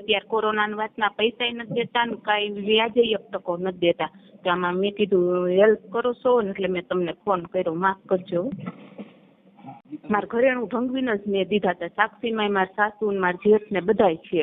અત્યારે કોરોનાની વાતના પૈસા નથી દેતા ને કાંઈ વ્યાજે એક ટકો નથી દેતા. તો આમાં મેં કીધું હેલ્પ કરો છો ને એટલે મેં તમને ફોન કર્યો, માફ કરજો. મારા ઘરેણું ઢંગવીને જ મેં દીધા હતા. સાક્ષીમાં મારા સાસુ ને મારા જેઠ ને બધાય છે.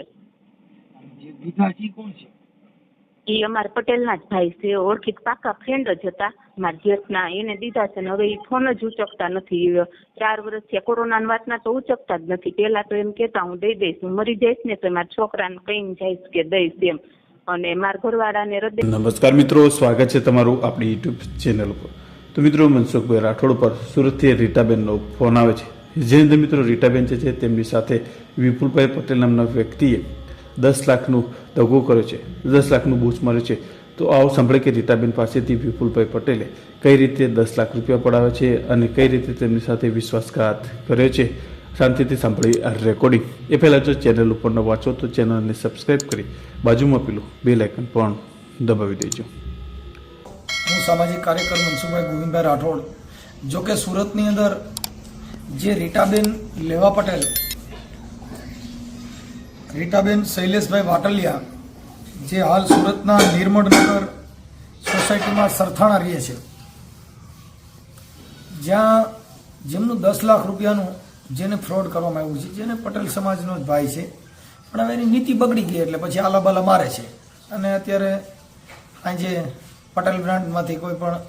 એ અમારા પટેલના જ ભાઈ છે, ઓળખીત પાકા ફ્રેન્ડ જ હતા મારા જેઠના. એને દીધા છે ને હવે એ ફોન જ ઉચકતા નથી. 4 વર્ષથી કોરોનાની વાતના તો ઉચકતા જ નથી. પેલા તો એમ કેતા હું દઈ દઈશ, હું મરી જઈશ ને તો મારા છોકરાને કહીને જઈશ કે દઈશ એમ. અને મારા ઘરવાળાને હૃદય. નમસ્કાર મિત્રો, સ્વાગત છે તમારું આપણી યુટ્યુબ ચેનલ પર. તો મિત્રો, મનસુખભાઈ રાઠોડ પર સુરતથી રીટાબેનનો ફોન આવે છે. જે અંદર મિત્રો રીટાબેન છે તેમની સાથે વિપુલભાઈ પટેલ નામના વ્યક્તિએ 10 લાખનું દગો કર્યો છે, 10 લાખનું બૂચ માર્યો છે. તો આવો સાંભળે કે રીટાબેન પાસેથી વિપુલભાઈ પટેલે કઈ રીતે 10 લાખ રૂપિયા પડાવે છે અને કઈ રીતે તેમની સાથે વિશ્વાસઘાત કર્યો છે. શાંતિથી સાંભળી આ રેકોર્ડિંગ. એ પહેલાં જો ચેનલ ઉપર ન વાંચો તો ચેનલને સબસ્ક્રાઈબ કરી બાજુમાં પેલું બેલ આઇકન પણ દબાવી દેજો. હું સામાજિક કાર્યકર મનસુખભાઈ ગોવિંદભાઈ રાઠોડ. જો કે સુરતની અંદર જે રીટાબેન લેવા પટેલ, રીટાબેન શૈલેષભાઈ વાટલિયા, જે હાલ સુરતના નિર્મળનગર સોસાયટીમાં સરથાણા રહે છે, જ્યાં જેમનું 10 લાખ રૂપિયાનું જેને ફ્રોડ કરવામાં આવ્યું છે, જેને પટેલ સમાજનો જ ભાઈ છે, પણ હવે એની નીતિ બગડી ગઈ એટલે પછી આલાબાલા મારે છે. અને અત્યારે આજે પટેલ બ્રાન્ડમાંથી કોઈ પણ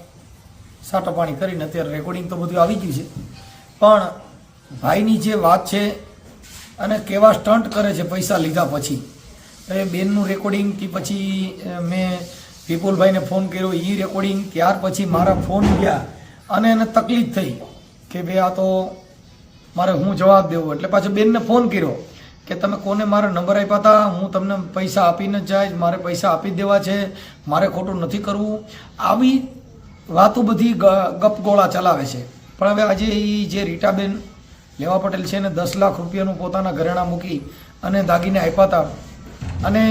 સાટાપાણી કરીને અત્યારે રેકોર્ડિંગ તો બધું આવી ગયું છે. પણ ભાઈની જે વાત છે અને કેવા સ્ટન્ટ કરે છે પૈસા લીધા પછી, એ બેનનું રેકોર્ડિંગ કે પછી મેં વિપુલભાઈને ફોન કર્યો એ રેકોર્ડિંગ, ત્યાર પછી મારા ફોન ગયા અને એને તકલીફ થઈ કે ભાઈ આ તો મારે હું જવાબ દેવો. એટલે પાછો બેનને ફોન કર્યો કે તમે કોને મારા નંબર આપ્યા હતા, હું તમને પૈસા આપીને જ જાય, મારે પૈસા આપી જ દેવા છે, મારે ખોટું નથી કરવું. આવી વાતો બધી ગપગોળા ચલાવે છે. પણ હવે આજે એ જે રીટાબેન લેવા પટેલ છે એને 10 લાખ રૂપિયાનું પોતાના ઘરેણા મૂકી અને દાગીને આપ્યા હતા. અને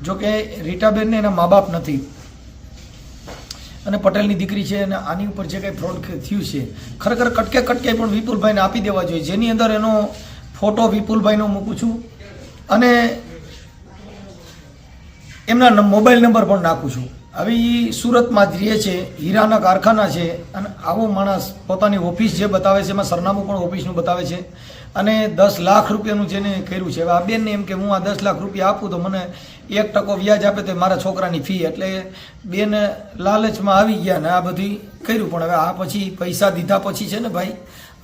જો કે રીટાબેનને એના મા બાપ નથી અને પટેલની દીકરી છે, અને આની ઉપર જે કંઈ ફ્રોડ થયું છે ખરેખર કટકે પણ વિપુલભાઈને આપી દેવા જોઈએ. જેની અંદર એનો ફોટો વિપુલભાઈનો મૂકું છું અને એમના મોબાઈલ નંબર પણ નાખું છું. હવે એ સુરતમાં જ રહે છે, હીરાના કારખાના છે, અને આવો માણસ પોતાની ઓફિસ જે બતાવે છે એમાં સરનામું પણ ઓફિસનું બતાવે છે, અને 10 લાખ રૂપિયાનું જેને કર્યું છે. હવે આ બેનને એમ કે હું આ 10 લાખ રૂપિયા આપું તો મને 1% વ્યાજ આપે તો મારા છોકરાની ફી, એટલે બેન લાલચમાં આવી ગયા ને આ બધી કર્યું. પણ હવે આ પછી પૈસા દીધા પછી છે ને ભાઈ,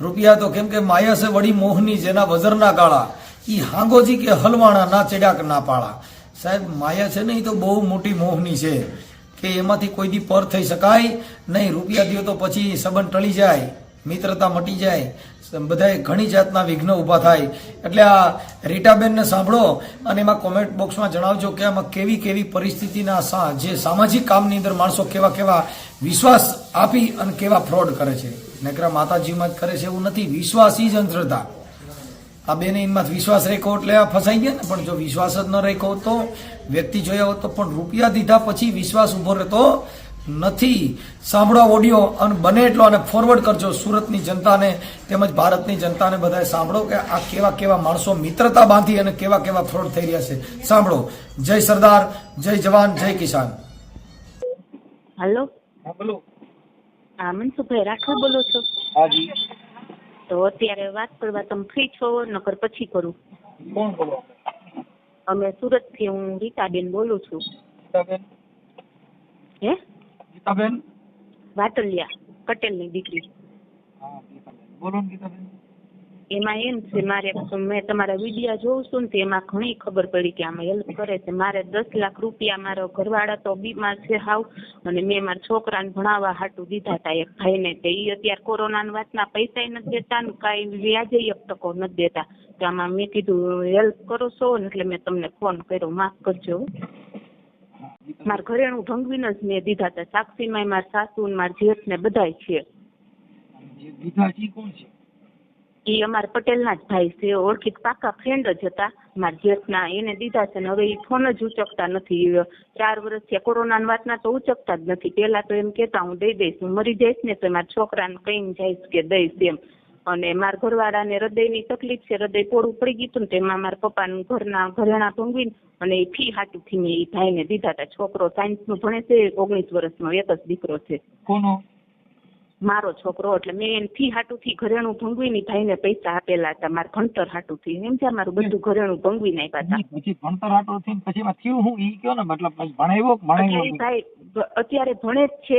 રૂપિયા તો કેમ કે માયા છે વડી મોહની જેના વજરના ગાળા, એ હાંગોજી કે હલવાણા ના ચડ્યા ના પાળા. સાહેબ માયા છે ને એ તો બહુ મોટી મોહની છે કે એમાંથી કોઈ દી પર થઈ શકાય નહીં. રૂપિયા દો તો પછી સંબંધ ટળી જાય, મિત્રતા મટી જાય, બધાએ ઘણી જાતના વિઘ્ન ઊભા થાય. એટલે આ રીટાબેનને સાંભળો અને એમાં કોમેન્ટ બોક્સમાં જણાવજો કે આમાં કેવી કેવી પરિસ્થિતિના જે સામાજિક કામની અંદર માણસો કેવા કેવા વિશ્વાસ આપી અને કેવા ફ્રોડ કરે છે. નકરા માતાજીમાં જ કરે છે એવું નથી, વિશ્વાસી જ અંધશ્રદ્ધા. આ બેને એમાં વિશ્વાસ રાખ્યો એટલે આ ફસાઈ ગયા ને. પણ જો વિશ્વાસ જ ન રાખ્યો તો વ્યક્તિ જોયા હોત તો પણ રૂપિયા દીધા પછી વિશ્વાસ ઉભો રહેતો નથી. સાંભળો ઓડિયો અને બને એટલો અને ફોરવર્ડ કરજો સુરતની જનતાને તેમજ ભારતની જનતાને બધાએ સાંભળો કે આ કેવા કેવા માણસો મિત્રતા બાંધી અને કેવા કેવા ફ્રોડ થઈ રહ્યા છે. સાંભળો. જય સરદાર, જય જવાન, જય કિસાન. હાલો, હા બોલો. હા મનસુખભાઈ રાઠોડ બોલો છો? હાજી. તો અત્યારે વાત કરવા તમે ફ્રી છો નકર પછી કરું? કોણ બોલો? અમે સુરતથી, હું રીટાબેન બોલું છું. ગીતાબેન? હે? ગીતાબેન વાટલિયા, પટેલની દીકરી. હા ગીતાબેન બોલો ને. ગીતાબેન એમાં એમ છે, મારે મેં તમારા વિડીયો જોઉં છું ને એમાં ઘણી ખબર પડી કે આમાં હેલ્પ કરે છે. મારે 10 લાખ રૂપિયા મારો ઘરવાળા તો બીમાર છે હાવ, અને મેં મારા છોકરાને ભણાવવા હાટું દીધા હતા એક ભાઈને. તે એ અત્યારે કોરોનાની વાતના પૈસા નથી દેતા ને કાંઈ વ્યાજે 1% નથી દેતા. તો આમાં મેં કીધું હેલ્પ કરો છો ને એટલે મેં તમને ફોન કર્યો, માફ કરજો. મારા ઘરેણું ઢંગવીને જ મેં દીધા હતા. સાક્ષીમાં મારા સાસુ ને મારા જેઠ ને બધાય છે. એ અમારા પટેલના જ ભાઈ છે, ઓળખીત પાકા ફ્રેન્ડ જ હતા મારા જેઠના. એને દીધા છે ને હવે એ ફોન જ ઉચકતા નથી. 4 વર્ષથી કોરોનાની વાતના તો ઉચકતા જ નથી. પેલા તો એમ કેતા હું દઈ દઈશ, હું મરી જઈશ ને તો મારા છોકરાને કહીને જઈશ કે દઈશ એમ. અને મારા ઘરવાળાને હૃદયની તકલીફ છે, હૃદય પોળું પડી ગયું હતું ને તેમાં મારા પપ્પાનું ઘરના ઘરેણા ભંગવીને અને એ ફી હાટુથી મેં એ ભાઈને દીધા હતા. છોકરો સાયન્સનું ભણે છે, 19 વર્ષનો, એક જ દીકરો છે. કોનો? મારો છોકરો. એટલે મેં એને ફી હાટુથી ઘરેણું ભંગવીને ભાઈને પૈસા આપેલા હતા મારા ભણતર હાટુથી. એમ છે મારું બધું ઘરેણું ભંગવીને આપ્યા હતા. પછી ભણતર હાટુથી પછી એમાં થયું હું ઈ કયો ને, મતલબ ભણાવ્યો ભાઈ અત્યારે ભણે જ છે,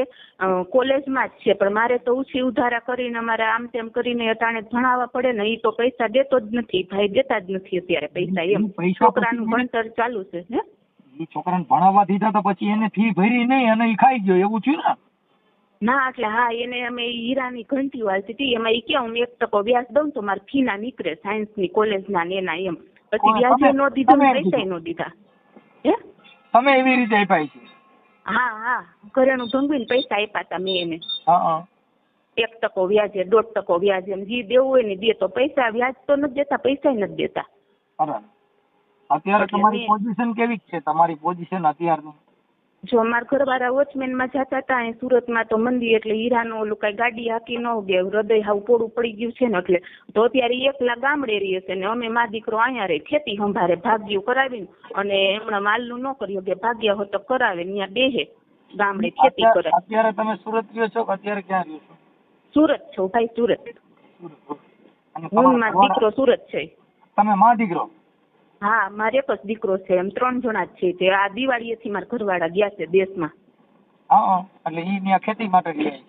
કોલેજમાં જ છે, પણ મારે તો ઉછી ઉધારા કરીને મારે આમ તેમ કરીને અટાણે ભણાવવા પડે ને. ઈ તો પૈસા દેતો જ નથી ભાઈ, દેતા જ નથી અત્યારે પૈસા. એમ છોકરાનું ભણતર ચાલુ છે. હે છોકરાને ભણાવવા દીધા તો પછી એને ફી ભરી નહીં અને ઈ ખાઈ ગયો એવું થયું ને? ના એટલે હા, એને અમે હીરાની ઘંટી વાળતી હતી, એમાં એ ક્યાં હું 1% વ્યાજ દઉં તો મારા ફી ના નીકળે, સાયન્સની કોલેજના ને એના. એમ પછી વ્યાજે નો દીધા, પૈસા નો દીધા. હે તમે એવી રીતે આપ્યા છે? હા, ઘરેણું ભંગવીને પૈસા આપ્યા હતા મેં એને. 1% વ્યાજે, 1.5% વ્યાજ, એમ જે દેવું હોય ને દે. તો પૈસા વ્યાજ તો નથી દેતા, પૈસા નથી દેતા. અત્યારે તમારી પોઝિશન કેવી છે? તમારી પોઝિશન અત્યારની? જો અમારા ઘરવાળા વોચમેનમાં જતા હતા અહીં સુરતમાં, તો મંદી એટલે હીરાનો ઓલું કઈ ગાડી હાકી ન ગયા, હૃદય હાવ પોળું પડી ગયું છે ને, એટલે તો અત્યારે એકલા ગામડે રહીએ છે ને અમે મા દીકરો અહીંયા રહે, ખેતી સંભાળે, ભાગ્યું કરાવીને. અને હમણાં માલનું ન કર્યું કે ભાગ્યા હોય તો કરાવે, ત્યાં બેહે ગામડે ખેતી કરે. અત્યારે તમે સુરત રહ્યો છો કે અત્યારે ક્યાં રહ્યો છો? સુરત છો ભાઈ, સુરત. હું મારો દીકરો સુરત છે. તમે મા દીકરો? હા, મારે એક જ દીકરો છે. એમ 3 જણા જ છે. તે આ દિવાળીએથી મારા ઘરવાળા ગયા છે દેશમાં. એટલે ઈ ત્યાં ખેતી માટે ગયા છે?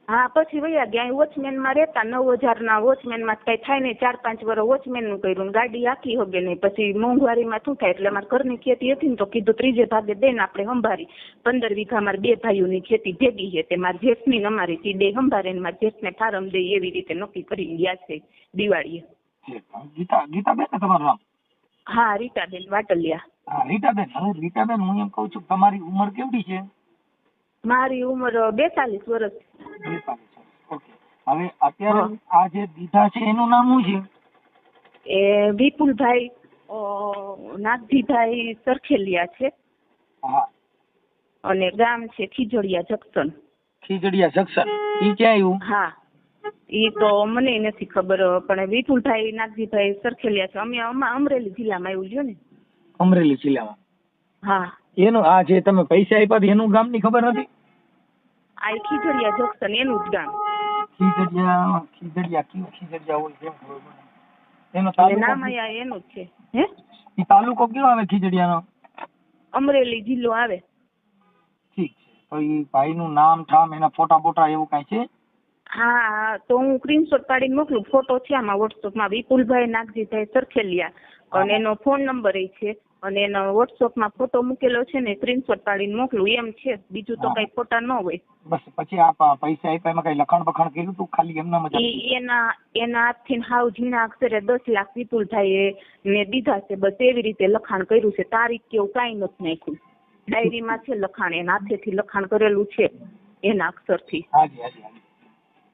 હા, પછી વયા ગયા. વોચમેન માં રહેતા, 9,000 ના વોચમેન માં કઈ થાય નહીં. 4-5 વર્ષ વોચમેન નું કર્યું, ગાડી આખી હોગે નહીં. પછી મોંઘવારીમાં શું થાય, એટલે મારા ઘરની ખેતી હતી ને તો કીધું 3 ભાગે દઈને આપણે સંભાળી. 15 વીઘા મારા 2 ભાઈઓની ખેતી ભેગી છે, તે મારા જેઠની ને અમારી તી 2 સંભાળે ને મારા જેઠને ફારમ દે, એવી રીતે નક્કી કરી ગયા છે દિવાળીએ. ગીતાબેન તમારું નામ? હા, રીટાબેન વાટલિયા. રીટાબેન, રીટાબેન હું એમ કઉ છું તમારી ઉંમર કેવડી છે? મારી ઉંમર 42 વર્ષ. 42 વર્ષ. ઓકે. હવે અત્યારે આ જે દીધા છે એનું નામ શું છે? એ વિપુલભાઈ નાગજીભાઈ સરખેલિયા છે. હા. અને ગામ છે ખીજડીયા જંકશન. ખીજડીયા જંકશન ઈ ક્યાં આવ્યું? હા, ઈ તો મને નથી ખબર, પણ વિપુલભાઈ નાગજીભાઈ સરખેલિયા છે. અમે અમરેલી જિલ્લામાં આવ્યું લ્યો ને. અમરેલી જિલ્લામાં? હા. એનું આ જે તમે પૈસા આપ્યા એનું ગામ ની ખબર નથી? આ ખીજડીયા જંકશન એનું જ ગામ. ખીજડીયા હોય કેમ ખબર પડે? એનો નામ અહીંયા એનું જ છે. હે, ઈ તાલુકો કયો આવે ખીજડીયાનો? અમરેલી જિલ્લો આવે. ઠીક છે. તો ઈ ભાઈ નું નામ, ઠામ, એના ફોટા બોટા એવું કઈ છે? હા, તો હું સ્ક્રીનશોટ પાડીને મોકલું. ફોટો છે આમાં વોટ્સઅપમાં, વિપુલભાઈ નાગજીભાઈ સરખેલિયા, અને એનો ફોન નંબર એ છે, અને એનો વોટ્સઅપમાં ફોટો મૂકેલો છે ને, સ્ક્રીનશોટ પાડીને મોકલું. એમ છે, બીજું તો કઈ ફોટા ન હોય. બસ. પછી આ પૈસા આપ્યા એમાં કઈ લખાણ બખાણ કર્યું તું? ખાલી એમના એના હાથથી હાવ ઝીણા અક્ષરે 10 લાખ વિપુલભાઈ ને દીધા છે, બસ એવી રીતે લખાણ કર્યું છે. તારીખ કેવું કઈ નથી નાખ્યું. ડાયરીમાં છે લખાણ, એના હાથેથી લખાણ કરેલું છે એના અક્ષરથી.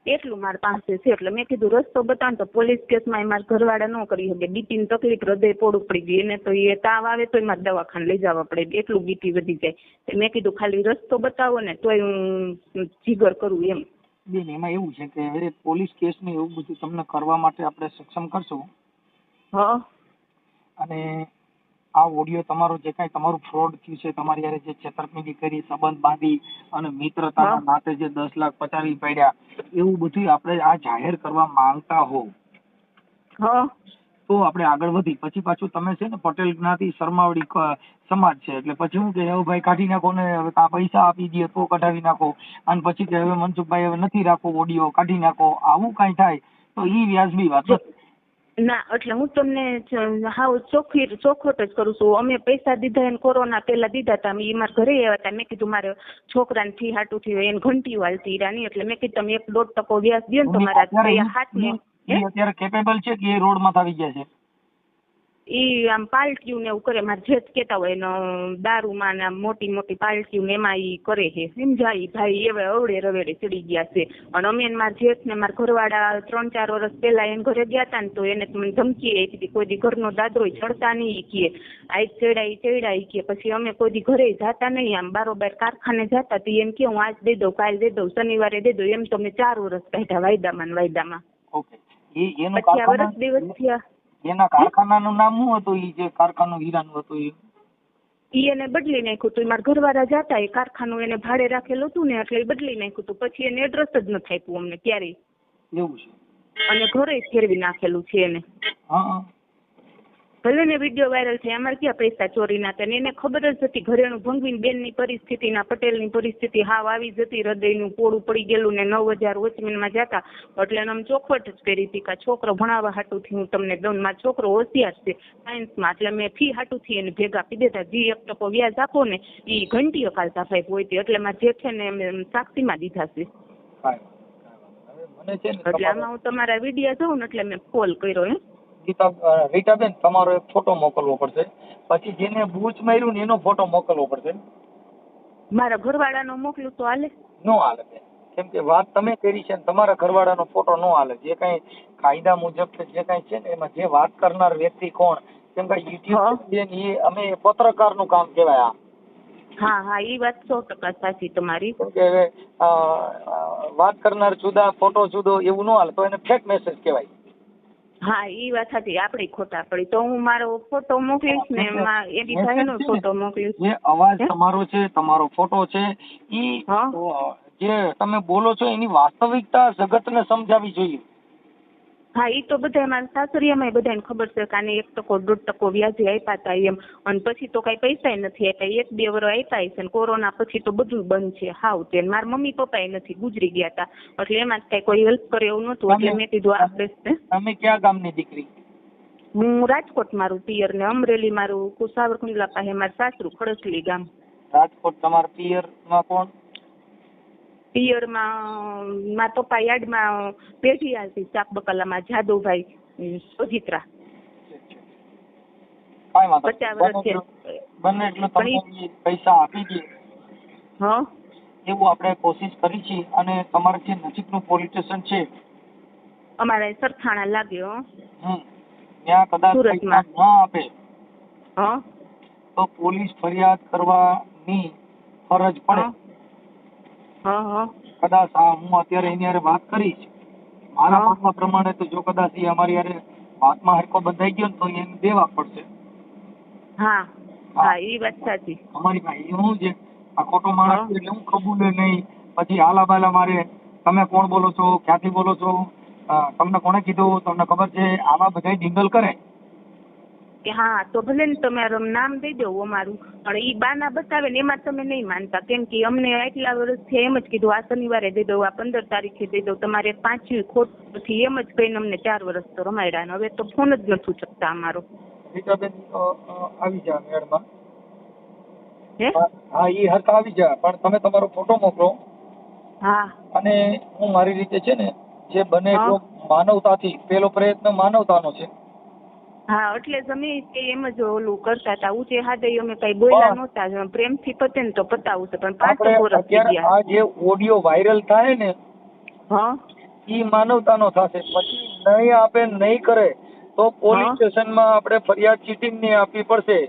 એટલું મારા પાસે છે. એટલે મેં કીધું રસ્તો બતાવ તો પોલીસ કેસમાં મારા ઘરવાળા ન કરી શકે. બીપીની તકલીફ, હૃદય પોળું પડી ગયું એને, તો એ તાવ આવે તો મારે દવાખાને લઈ જવા પડે, એટલું બીપી વધી જાય. મેં કીધું ખાલી રસ્તો બતાવો ને તોય હું જીગર કરું એમ. બેન, એમાં એવું છે કે પોલીસ કેસ ને એવું બધું તમને કરવા માટે આપણે સક્ષમ કરશું. હા. અને આ ઓડિયો તમારો જે કાંઈ તમારું ફ્રોડ થયું છે, તમારી યારે જે છેતરપિંડી કરી, સંબંધ બાંધી અને મિત્રતાના નાતે જે 10 લાખ પચાવી પડ્યા, એવું બધું આપણે આ જાહેર કરવા માંગતા હો તો આપણે આગળ વધી. પછી પાછું તમે છે ને પટેલ જ્ઞાતિ શર્માવડી સમાજ છે, એટલે પછી હું કે હવે ભાઈ કાઢી નાખો ને, હવે આ પૈસા આપી દે તો કઢાવી નાખો, અને પછી કે હવે મનસુખભાઈ હવે નથી રાખો ઓડિયો, કાઢી નાખો, આવું કઈ થાય તો ઈ વ્યાજબી વાત નથી. ના, એટલે હું તમને હાવ ચોખવટ જ કરું છું. અમે પૈસા દીધા એને કોરોના પહેલા દીધા હતા. એ મારા ઘરે આવ્યા હતા. મેં કીધું મારે છોકરાને ફી હાટું થયું, એને ઘંટી વાળતી હીરાની, એટલે મેં કીધું તમે 1-1.5% વ્યાજ દો ને તો મારા હાથમાં. અત્યારે કેપેબલ છે કે એ રોડમાં આવી ગયા છે? ઈ આમ પાલટીયું ને એવું કરે. મારે જેઠ કેતા હોય એનો દારૂમાં ને મોટી મોટી પાલટીયું ને એમાં ઈ કરે છે. સમજાય ભાઈ એવા અવડે રવેડે ચડી ગયા છે. અને અમે મારા જેઠ ને મારા ઘરવાળા 3-4 વર્ષ પહેલા એને ઘરે ગયા હતા ને, તો એને મને ધમકી આપી હતી કોઈ દી ઘરનો દાદરો ચડતા નહીં કે આજ ચડાઈ કે. પછી અમે કોઈ દી ઘરે જતા નહીં, આમ બારોબાર કારખાને જતા તો એમ કે હું આજ દઈ દઉં, કાલ દઈ દઉં, શનિવારે દઈ દઉં. એમ તો અમે 4 વર્ષ કાઢ્યા વાયદામાં. ઓકે. એનું પછી આ વર્ષ દિવસ થયા. એના કારખાનાનું નામ શું હતું? એ જે કારખાનું હીરાનું હતું ઈ એને બદલી નાખ્યું હતું. મારા ઘરવાળા જાતા એ કારખાનું એને ભાડે રાખેલું હતું ને એટલે એ બદલી નાખ્યું હતું. પછી એને એડ્રેસ જ નથી આપ્યું અમને ક્યારેય. એવું છે? અને ઘરે ફેરવી નાખેલું છે એને. હા. ભલે ને વિડીયો વાયરલ થયા, અમારે ક્યાં પૈસા ચોરી ના થાય. એને ખબર જ હતી ઘરેણું ભંગવીને બેનની પરિસ્થિતિ ના પટેલની પરિસ્થિતિ હાવ આવી જતી, હૃદયનું પોળું પડી ગયેલું ને 9000 વોચમેનમાં જતા. એટલે એને આમ ચોખવટ જ કરી હતી કે છોકરો ભણાવવા હાટુથી હું તમને દઉં. મારો છોકરો હોશિયાર છે સાયન્સમાં, એટલે મેં ફી હાટુથી એને ભેગા આપી દેતા. જે 1% વ્યાજ આપો ને એ ઘંટીઓ કાલતા ભાઈ હોય એટલે મારે જે છે ને એમ સાક્ષીમાં દીધા છે. એટલે આમાં હું તમારા વિડીયો જોઉં ને એટલે મેં કોલ કર્યો. રીટાબેન, તમારો એક ફોટો મોકલવો પડશે. પછી જેને બૂચ માર્યું ને એનો ફોટો મોકલવો પડશે. મારા ઘરવાળાનો મોકલું તો હાલે? નો હાલે બેન, કેમ કે વાત તમે કરી છે ને તમારા ઘરવાળાનો ફોટો નો હાલે. જે કઈ કાયદા મુજબ જે કઈ છે ને એમાં જે વાત કરનાર વ્યક્તિ કોણ, કેમ કે યુટ્યુબ એ અમે પત્રકારનું કામ કહેવાય. હા, એ વાત 100% સાચી તમારી. કે વાત કરનાર જુદા, ફોટો જુદો, એવું નો હાલે. તો એને ફેક મેસેજ કહેવાય. હા, એ વાત સાચી. આપણે ખોટા પડી તો હું મારો ફોટો મોકલીશ ને એમાં એની ભાઈનો ફોટો મોકલીશ. જે અવાજ તમારો છે, તમારો ફોટો છે, ઈ જે તમે બોલો છો એની વાસ્તવિકતા જગતને સમજાવી જોઈએ. હા, એ તો બધા મારા સાસરિયામાં બધાને ખબર છે કે આને 1% 1.5% વ્યાજે આપ્યા હતા એમ. અને પછી તો કઈ પૈસા નથી આપ્યા. 1-2 વર્ષ આપ્યા છે ને કોરોના પછી તો બધું બંધ છે હાવ. તે મારા મમ્મી પપ્પા નથી, ગુજરી ગયા હતા. એટલે એમાં કઈ કોઈ હેલ્પ કરે એવું નતું. એટલે મેં કીધું આપણે. તમે ક્યાં ગામની દીકરી? હું રાજકોટ મારું પિયર ને અમરેલી મારું સાવરકુંડલા પાસે મારું સાસરું ખડસલી ગામ. રાજકોટ તમારા પિયરમાં કોણ? પિયરમાં મારા પપ્પા યાર્ડમાં પેઢી આવતી શાક બકાલામાં જાદવભાઈ સોજિત્રા. 50 વર્ષ છે. બને એટલું તમને પૈસા આપી દે એવું આપણે કોશિશ કરી છે. અને તમારે જે નજીકનું પોલીસ સ્ટેશન છે અમારે સરથાણા લાગ્યો ત્યાં કદાચ પૈસા ન આપે તો પોલીસ ફરિયાદ કરવાની ફરજ પડે. કદાચ હું અત્યારે એની હારે વાત કરીશ, મારા માનવા પ્રમાણે તો જો કદાચ એ અમારી હારે વાતમાં હરકો બંધાઈ ગયો ને તો એને દેવા પડશે. હા, એ વાત સાચી. અમારી પાસે એવું છે આ ખોટો માણસ એટલે હું કબૂલે નહીં. પછી હાલા બાલા મારે તમે કોણ બોલો છો, ક્યાંથી બોલો છો, તમને કોણે કીધું, તમને ખબર છે, આવા બધા ડિંગલ કરે. હા, તો ભલે ને તમારું નામ દઈ દો અમારું, પણ ઈ બાના બતાવે ને એમાં તમે નહીં માનતા. કેમ કે અમને આટલા વર્ષથી એમ જ કીધું આ શનિવારે દઈ દઉં, આ 15 તારીખે દઈ દઉં, તમારે 5 ખોટ નથી એમ જ કહીને અમને 4 વર્ષ તો રમાડ્યા. હવે તો ફોન જ નથી શકતા અમારો. રીટાબેન આવી જા મેળમાં. હા, ઈ હરખા આવી જા, પણ તમે તમારો ફોટો મોકલો. હા, અને હું મારી રીતે છે ને જે બને એટલો માનવતાથી, પેલો પ્રયત્ન માનવતાનો છે. હા, એટલે જ અમે એમ જ ઓલું કરતા હતા. ઊંચે હાથે અમે કઈ બોલ્યા નહોતા. પ્રેમથી પતે ને તો પતાવું છે, પણ 5 વર્ષ થઈ ગયા. આ જે ઓડિયો વાયરલ થાય ને ઈ માનવતાનો થશે. પછી નહીં આપે, નહીં કરે તો પોલીસ સ્ટેશનમાં આપણે ફરિયાદ ચીટીની આપવી પડશે.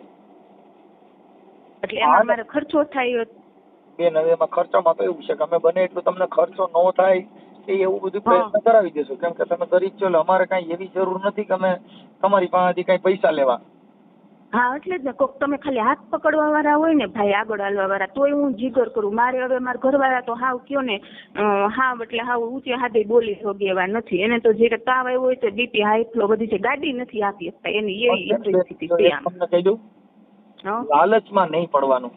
એટલે એમાં મારે ખર્ચો થાય બેન. હવે એમાં ખર્ચામાં તો એવું છે કે અમે બને એટલું તમને ખર્ચો ન થાય એ એવું બધું પ્રયત્ન કરાવી દેશું. કેમ કે તમે ગરીબ છો એટલે અમારે કઈ એવી જરૂર નથી કે અમે તમારી પાસેથી કઈ પૈસા લેવા. હા, એટલે જ ને કોક તમે ખાલી હાથ પકડવા વાળા હોય ને ભાઈ, આગળ હાલવા વાળા, તોય હું જીગર કરું. મારે હવે મારા ઘરવાળા તો હાવ કયો ને હાવ એટલે હાવ ઊંચે હાથે બોલી શકે એવા નથી. એને તો જે તાવ આવ્યો હોય તો બીપી હાઈ ફ્લો બધી છે, ગાડી નથી આપી શકતા. એની એવી પરિસ્થિતિ છે. તમને કહી દઉં, લાલચમાં નહીં પડવાનું.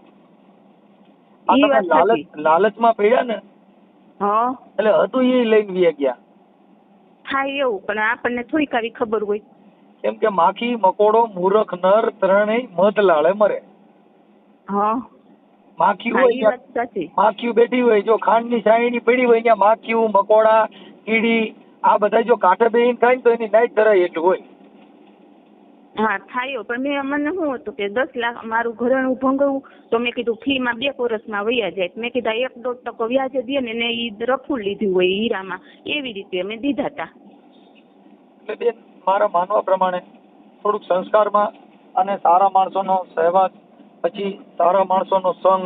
લાલચમાં પડ્યા ને એટલે હતું એ લઈને વી ગયા. થાય એવું, પણ આપણને થોડીક આવી ખબર હોય. કેમ કે માખી, મકોડો, મૂરખ, નર ત્રણેય મધ લાળે મરે. માખી હોય, માખી બેઠી હોય, જો ખાંડની છાયણી પડી હોય ત્યાં માખી, મકોડા, કીડી આ બધા જો કાંઠે બેહીને ખાય તો એની નાઈટ ધરાય એટલું હોય. હા, થાય. પણ મને શું હતું કે 10 લાખ મારું ઘરેણું ભંગવું તો મેં કીધું ફી માં 2 વર્ષમાં વયા જાય. મેં કીધા 1-1.5% વ્યાજે દે ને એને ઈ રફું લીધું હોય હીરામાં, એવી રીતે અમે દીધા હતા. એટલે બેન, મારા માનવા પ્રમાણે થોડુંક સંસ્કારમાં અને સારા માણસોનો સહવાસ, પછી સારા માણસોનો સંગ,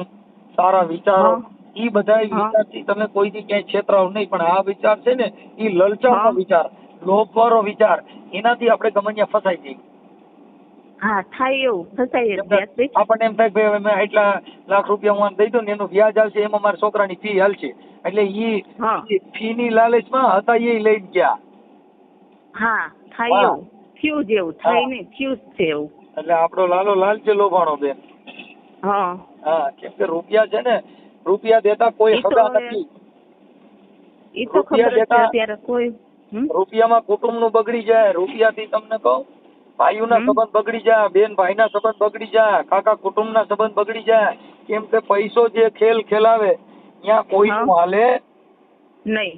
સારા વિચારો, ઈ બધા વિચારથી તમે કોઈથી ક્યાંય છેતરાવ નહીં. પણ આ વિચાર છે ને ઈ લલચામનો વિચાર. લોભ વાળો વિચાર, એનાથી આપણે ગમે ત્યાં ફસાઈ જઈએ. હા થાય એવું, ફસાઈ જ ગયા છે. આપણને એમ થાય ભાઈ મેં આટલા લાખ રૂપિયા હું આને દઈ દઉં ને એનું વ્યાજ આવશે, એમાં મારા છોકરાની ફી હાલશે, એટલે હા. ઈ ફી ની લાલચમાં હતા એ લઈ ગયા. હા થાય એવું, થયું જેવું થાય ને થયું જ છે એવું. એટલે આપણો લાલો લાલ છે લોભાણો બેન. હા હા, કેમ કે રૂપિયા છે ને, રૂપિયા દેતા કોઈ હગા નથી. એ તો ખબર છે અત્યારે કોઈ. રૂપિયામાં કુટુંબ નું બગડી જાય, રૂપિયાથી તમને કહું ભાઈઓના સંબંધ બગડી જાય, બેન ભાઈના સંબંધ બગડી જાય, કાકા કુટુંબના સંબંધ બગડી જાય. કેમ કે પૈસો જે ખેલ ખેલાવે ત્યાં કોઈનું હાલે નહીં.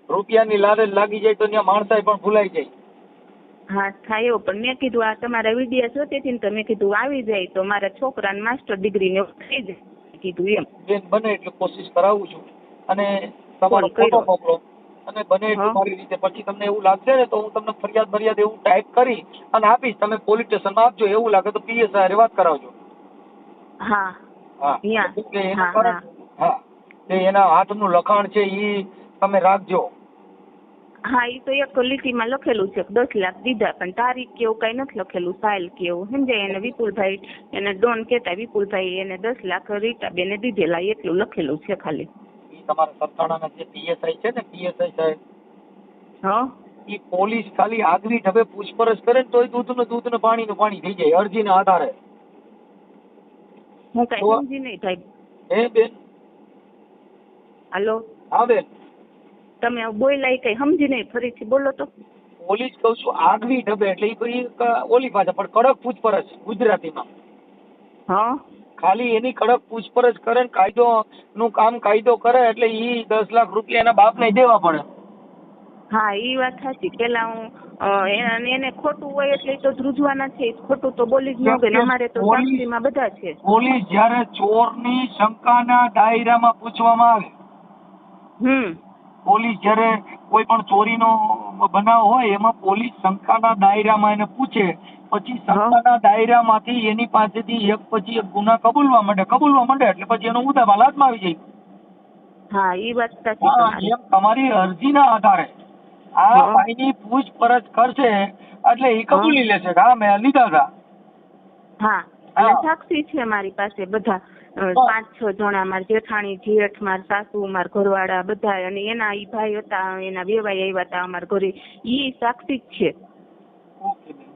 રૂપિયાની લાલચ લાગી જાય તો ત્યાં માણસાઈ પણ ભૂલાઈ જાય. હા થાય એવું, પણ મેં કીધું આ તમારા વિડીયો જોતી હતી ને તો મેં કીધું આવી જાય તો મારા છોકરાને માસ્ટર ડિગ્રી ને થઈ જાય કીધું એમ. બેન બને એટલે કોશિશ કરાવું છું, અને તમારો ફોટો મોકલો, અને બને એટલું મારી રીતે. પછી તમને એવું લાગશે ને તો હું તમને ફરિયાદ એવું ટાઈપ કરી અને આપીશ, તમે પોલીસ સ્ટેશનમાં આપજો. એવું લાગે તો પીએસઆઈ હારે વાત કરાવજો. હા હા, એના હાથનું લખાણ છે ઈ તમે રાખજો. હા એ તો એક લીટીમાં લખેલું છે 10 લાખ દીધા, પણ તારીખ કેવું કઈ નથી લખેલું, સાલ કેવું સમજાય. એને વિપુલભાઈ એને ડોન કેતા, વિપુલભાઈ એને 10 લાખ રીટાબેને દીધેલા એટલું લખેલું છે ખાલી. તમારા સરથાણાના જે પીએસઆઈ છે ને, પીએસઆઈ સાહેબ, હા, ઈ પોલીસ ખાલી આગવી ઢબે પૂછપરછ કરે ને તોય દૂધ ને પાણી થઈ જાય અરજીના આધારે. હું કઈ સમજી નહીં ભાઈ. હે બેન? હાલો. હા બેન, તમે બોલ્યા કઈ સમજી નહીં, ફરીથી બોલો તો. પોલીસ કહું છું આગવી ઢબે, એટલે ઈ ઓલી ભાષા પણ કડક પૂછપરછ ગુજરાતીમાં. હા, ખાલી એની કડક પૂછપરછ કરે ને કાયદો નું કામ કાયદો કરે, એટલે ઈ 10 લાખ રૂપિયા એના બાપને દેવા પડે. હા એ વાત સાચી. પેલા હું એને ખોટું હોય એટલે તો ધ્રુજવાના છે, ખોટું તો બોલી જ ન ગઈ. અમારે તો સાક્ષીમાં બધા છે. પોલીસ જયારે ચોરની શંકાના દાયરામાં પૂછવામાં આવે, પોલીસ જયારે કોઈ પણ ચોરીનો બનાવ હોય એમાં પોલીસ શંકાના દાયરામાં એને પૂછે, પછી શંકાના દાયરામાંથી એની પાસેથી એક પછી એક ગુના કબૂલવા માંડે એટલે પછી એનો મુદ્દામાલ હાથમાં આવી જાય. હા એ વાત સાચી તમારી. એમ તમારી અરજીના આધારે આ ભાઈની પૂછપરછ કરશે એટલે એ કબૂલી લેશે કે હા મેં લીધા હતા. હા, અને સાક્ષી છે મારી પાસે બધા 5-6 જણા, મારા જેઠાણી, જેઠ, મારા સાસુ, મારા ઘરવાળા બધા, અને એના ઈ ભાઈ હતા, એના વેવાઈ આવ્યા હતા અમારા ઘરે, ઈ સાક્ષી જ છે.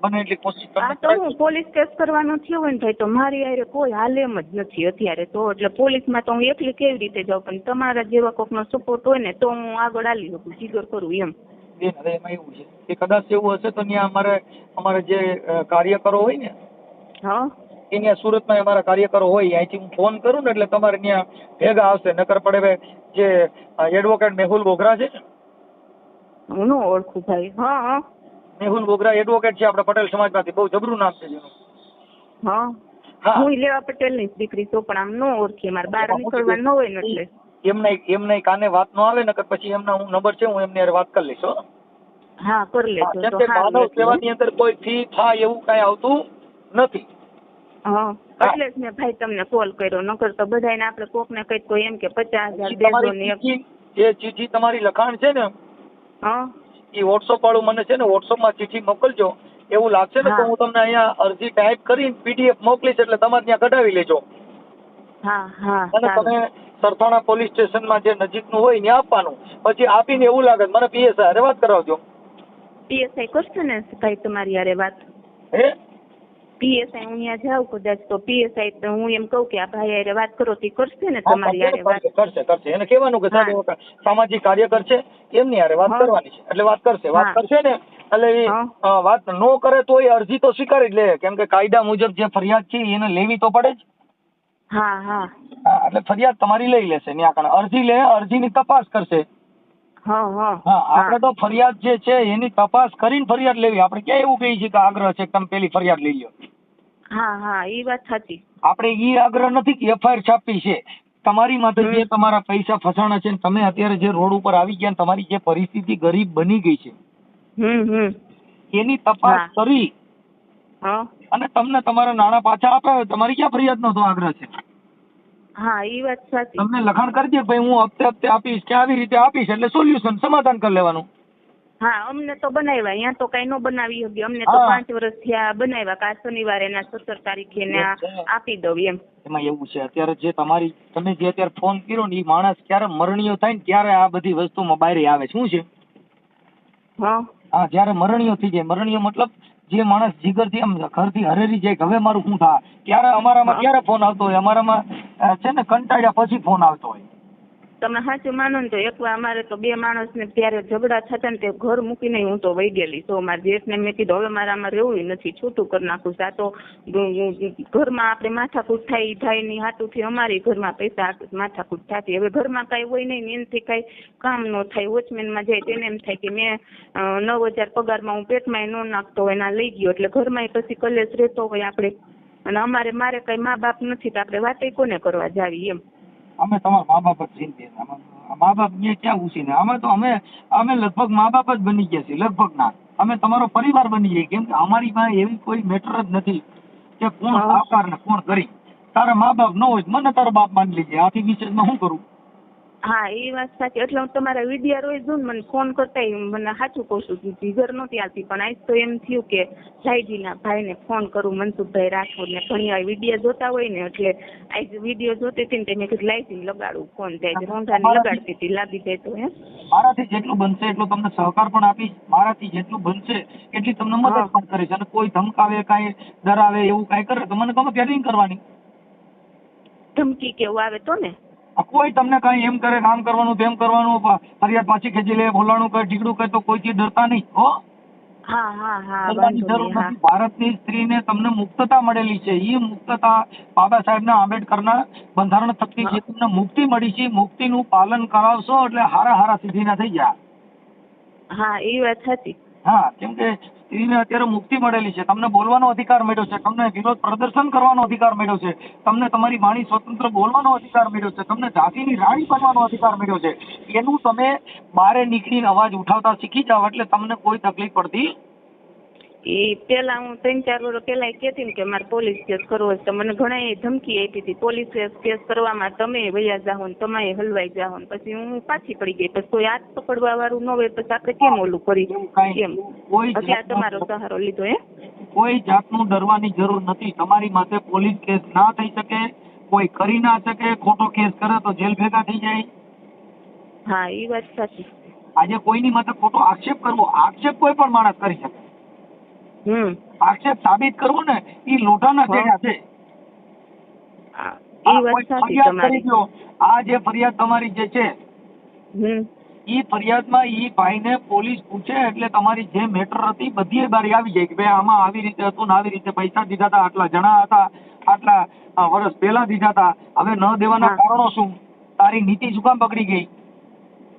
બને એટલી કોશિશ કરો. આ તો હું પોલીસ કેસ કરવાનો થયો હોય ને ભાઈ તો મારી હારે કોઈ હાલ એમ જ નથી અત્યારે તો, એટલે પોલીસમાં તો હું એકલી કેવી રીતે જાઉં, પણ તમારા જેવા કોકનો સપોર્ટ હોય ને તો હું આગળ આલી શકું, જીગર કરું એમ. હવે એમાં એવું છે કે કદાચ એવું હશે તો ત્યાં અમારે જે કાર્યકરો હોય ને, ત્યાં સુરતમાં અમારા કાર્યકરો હોય, અહીંથી હું ફોન કરું ને એટલે તમારે ત્યાં ભેગા આવશે. નકર પડે જે એડવોકેટ મેહુલ બોગરા છે ને, હું ન ઓળખું ભાઈ. હા, મેહુલ બોગરા એડવોકેટ છે આપડા પટેલ સમાજમાંથી, બહુ જબરું નામ છે જેનું. હા, હું લેવા પટેલ ની દીકરી તો, પણ આમ ન ઓળખી, મારે બહાર નીકળવા ન હોય ને એટલે. એમને કાને વાત ન આવે ને પછી એમના હું નંબર છે, હું એમની વાત કરી લઈશ. હા કરી લેજો. માનવ સેવાની અંદર કોઈ ફી થાય એવું કઈ આવતું નથી. હા, એટલે જ મેં ભાઈ તમને કોલ કર્યો, નકર તો બધાને આપણે કોક ને કઈક કોઈ એમ કે 50,000 દેજો ને. જે ચીઠી તમારી લખાણ છે ને, એ વોટ્સઅપ વાળું મને છે ને વોટ્સઅપમાં ચીઠી મોકલજો. એવું લાગશે ને તો હું તમને અહીંયા અરજી ટાઈપ કરીને પીડીએફ મોકલીશ, એટલે તમારે ત્યાં કઢાવી લેજો. અને તમે સરથાણા પોલીસ સ્ટેશનમાં જે નજીકનું હોય ત્યાં આપવાનું. પછી આપીને એવું લાગે મને પીએસઆઈ હારે વાત કરાવજો. પીએસઆઈ કરશે ને ભાઈ તમારી હારે વાત? હે પીએસઆઈ હું ત્યાં જાઉં કદાચ તો પીએસઆઈ તો હું એમ કહું કે આ ભાઈ હારે વાત કરો તો કરશે ને તમારી હારે વાત? કરશે. એને કહેવાનું કે સામાજિક કાર્યકર છે એમની હારે વાત કરવાની છે, એટલે વાત કરશે ને. એટલે વાત નો કરે તો એ અરજી તો સ્વીકારી જ લે, કેમ કે કાયદા મુજબ જે ફરિયાદ છે એને લેવી તો પડે જ. એટલે ફરિયાદ તમારી લઈ લેશે. અરજી લે, અરજીની તપાસ કરશે. આપણે તો ફરિયાદ જે છે એની તપાસ કરીને ફરિયાદ લેવી. આપણે ક્યાં એવું કહીએ છીએ કે આગ્રહ છે તમે પેલી ફરિયાદ લઈ લો. એ વાત સાચી. આપણે ઈ આગ્રહ નથી કે એફઆઈઆર છાપી છે. તમારી માટે જે તમારા પૈસા ફસાણા છે, તમે અત્યારે જે રોડ ઉપર આવી ગયા, તમારી જે પરિસ્થિતિ ગરીબ બની ગઈ છે, એની તપાસ કરી અને તમને તમારા નાણાં પાછા આપે, તમારી ક્યાં ફરિયાદ નો આગ્રહ છે? એ વાત સાચી. તમને લખાણ કરી દે ભાઈ હું હપ્તે આપીશ કે આવી રીતે આપીશ, એટલે સોલ્યુશન સમાધાન કરી લેવાનું. હા અમને તો બનાવ્યા, અહીંયા તો કઈ ન બનાવી હતી, અમને તો 5 વર્ષ થયા બનાવ્યા, કે આ શનિવારે ના 17 તારીખે ને આપી દઉં એમ. એમાં એવું છે અત્યારે જે તમે જે અત્યારે ફોન કર્યો ને એ માણસ ક્યારે મરણીયો થાય ને ત્યારે આ બધી વસ્તુમાં બહાર આવે. શું છે? હા, જયારે મરણીયો થઈ જાય, મરણીયો મતલબ જે માણસ જીગરથી આમ ઘરથી હરેરી જાય કે હવે મારું શું થાય, ત્યારે અમારામાં ક્યારે ફોન આવતો હોય, અમારામાં છે ને કંટાળ્યા પછી ફોન આવતો હોય. તમે સાચું માનો ને તો એકવાર અમારે તો 2 માણસ ને ત્યારે ઝઘડા થતા ને તે ઘર મૂકીને હું તો વહી ગયેલી. તો મારા જેઠને મેં કીધું હવે મારામાં રહેવું નથી, છૂટું કરી નાખું. આ તો ઘરમાં આપણે માથાકૂટ થાય, થાય ની હાટુથી અમારી ઘરમાં પૈસા માથાકૂટ થતી. હવે ઘરમાં કઈ હોય નહીં, એનાથી કઈ કામ ન થાય. વોચમેનમાં જાય તેને એમ થાય કે મેં 9,000 પગારમાં હું પેટમાં ન નાખતો હોય ના લઈ ગયો, એટલે ઘરમાં પછી કલેશ રહેતો હોય આપણે. અને મારે કઈ મા બાપ નથી તો આપણે વાતે કોને કરવા જાવી એમ. અમે તમારા મા બાપ જ છીએ, મા બાપ ને ક્યાં ઉછીને અમે તો અમે લગભગ મા બાપ જ બની ગયા છીએ, લગભગ ના અમે તમારો પરિવાર બની જઈએ. કેમ કે અમારી પાસે એવી કોઈ મેટર જ નથી કે કોણ સાવકાર ને કોણ કરી. તારા મા બાપ ન હોય મને તારો બાપ માની લીધે, આથી વિશેષમાં શું કરું? હા એ વાત સાચી. એટલે હું તમારા વિડિયા રોજ જોઉં, મને ફોન કરતા મને સાચું કહું છું, જીગર નહોતી આવતી. પણ આજ તો એમ થયું કે સાઈજીના ભાઈને ફોન કરું, મનસુખભાઈ રાઠોડ ને. ઘણી વાર વિડિયા જોતા હોય ને એટલે આજ વિડિયો જોતી હતી ને મેં કીધું લાઈથી લગાડું ફોન. થાય રોંઢાને લગાડતી હતી, લાગી જાય તો હે. મારાથી જેટલું બનશે એટલું તમને સહકાર પણ આપીશ, મારાથી જેટલું બનશે એટલી તમને મદદ પણ કરીશ. અને કોઈ ધમકાવે, કાંઈ ડરાવે એવું કાંઈ કરે તો મને ગમે ત્યારે નહીં કરવાની. ધમકી કેવું આવે તો ને કોઈ તમને કઈ એમ કરે, કામ કરવાનું તેમ કરવાનું, ફરિયાદ પાછી ખેંચી લે, બોલાણું કરે, ઢીકડું કરે તો કોઈથી ડરતા નહીં. હો, ભારતની સ્ત્રીને તમને મુક્તતા મળેલી છે. એ મુક્તતા બાબા સાહેબના આંબેડકરના બંધારણ થકી જે તમને મુક્તિ મળી છે, મુક્તિનું પાલન કરાવશો એટલે હારા સિદ્ધિના થઈ ગયા. હા એ વાત સાચી. હા, કેમ કે સ્ત્રીને અત્યારે મુક્તિ મળેલી છે, તમને બોલવાનો અધિકાર મળ્યો છે, તમને વિરોધ પ્રદર્શન કરવાનો અધિકાર મળ્યો છે, તમને તમારી વાણી સ્વતંત્ર બોલવાનો અધિકાર મળ્યો છે, તમને ઝાંસીની રાણી બનવાનો અધિકાર મળ્યો છે. એનું તમે બહાર નીકળીને અવાજ ઉઠાવતા શીખી જાવ એટલે તમને કોઈ તકલીફ પડતી. એ પેલા હું 3-4 વર્ષ પેલા કહેતી ને કે મારે પોલીસ કેસ કરવો છે તો મને ઘણા ધમકી આપી હતી. પોલીસ કેસ કરવામાં તમે વયા જાઓ ને તમે હલવાઈ જાઓ ને. પછી હું પાછી પડી ગઈ. પછી કોઈ હાથ પકડવા વાળું ન હોય પછી આપણે કેમ ઓલું કરી કેમ એટલે તમારો સહારો લીધો. કોઈ જાતનું ડરવાની જરૂર નથી. તમારી માથે પોલીસ કેસ ના થઈ શકે, કોઈ કરી ના શકે. ખોટો કેસ કરે તો જેલ ભેગા થઈ જાય. હા એ વાત સાચી. આજે કોઈની માથે ખોટો આક્ષેપ કરવો, આક્ષેપ કોઈ પણ માણસ કરી શકે. આક્ષેપ સાબિત કરવો ને એ લોઢાના ટેડા છે. આ જે ફરિયાદ તમારી જે છે એ ફરિયાદમાં એ ભાઈને પોલીસ પૂછે એટલે તમારી જે મેટર હતી બધી બારી આવી જાય કે ભાઈ આમાં આવી રીતે હતું ને આવી રીતે પૈસા દીધા હતા, આટલા જણા હતા, આટલા વર્ષ પહેલા દીધા હતા, હવે ન દેવાના કારણો શું, તારી નીતિ શું કામ પકડી ગઈ.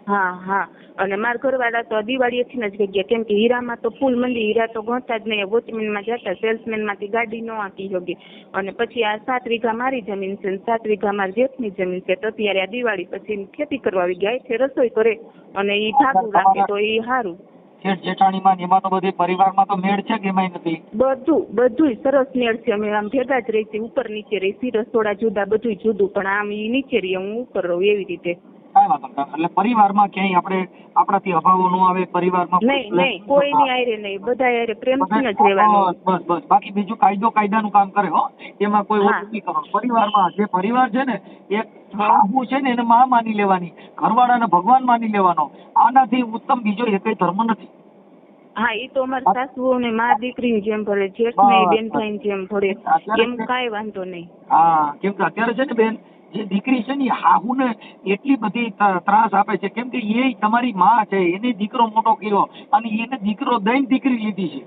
હા અને મારા ઘરવાળા તો દિવાળીથી જ ગયા. કેમ કે હીરામાં તો ફૂલ મંદી, હીરા તો ગણતા જ નહીં. વોચમેનમાં જતા, સેલ્સમેન માંથી ગાડી ન આંકી શકે. અને પછી આ 7 વીઘા મારી જમીન છે, 7 વીઘા મારી જેઠની જમીન છે. તો અત્યારે આ દિવાળી પછી ખેતી કરવા આવી ગયા છે, રસોઈ કરે અને એ ભાગું રાખે તો એ સારું. જેઠાણીમાં એમાં તો બધી પરિવારમાં તો મેળ છે કે એમાંય નથી? બધું સરસ મેળ છે. અમે આમ ભેગા જ રહી છે, ઉપર નીચે રહી છે, રસોડા જુદા, બધું જુદું. પણ આમ એ નીચે રહી, હું ઉપર રહું એવી રીતે. એટલે પરિવારમાં ક્યાંય આપણે આપણાથી અભાવો ન આવે. પરિવારમાં નહીં કોઈની આયરે નહીં, બધા આયરે પ્રેમથી જ રહેવાનું. બસ બાકી બીજું કાયદાનું કામ કરે. હો, એમાં કોઈ ઓછું નહીં કરવાનું. પરિવારમાં જે પરિવાર છે ને એક આબુ છે ને એને માં માની લેવાની, ઘરવાળાને ભગવાન માની લેવાનો. આનાથી ઉત્તમ બીજો એકેય ધર્મ નથી. હા એ તો અમારી સાસુ ને મા દીકરીની જેમ ભળે, જેઠ ને બેન ભાઈ જેમ ભળે, એમ કાંઈ વાંધો નહીં. હા, કેમ કે અત્યારે છે ને બેન, જે દીકરી છે ને હાહુ ને એટલી બધી ત્રાસ આપે છે. કેમ કે એ તમારી માં છે, એને દીકરો મોટો કર્યો અને એને દીકરો દઈને દીકરી લીધી છે.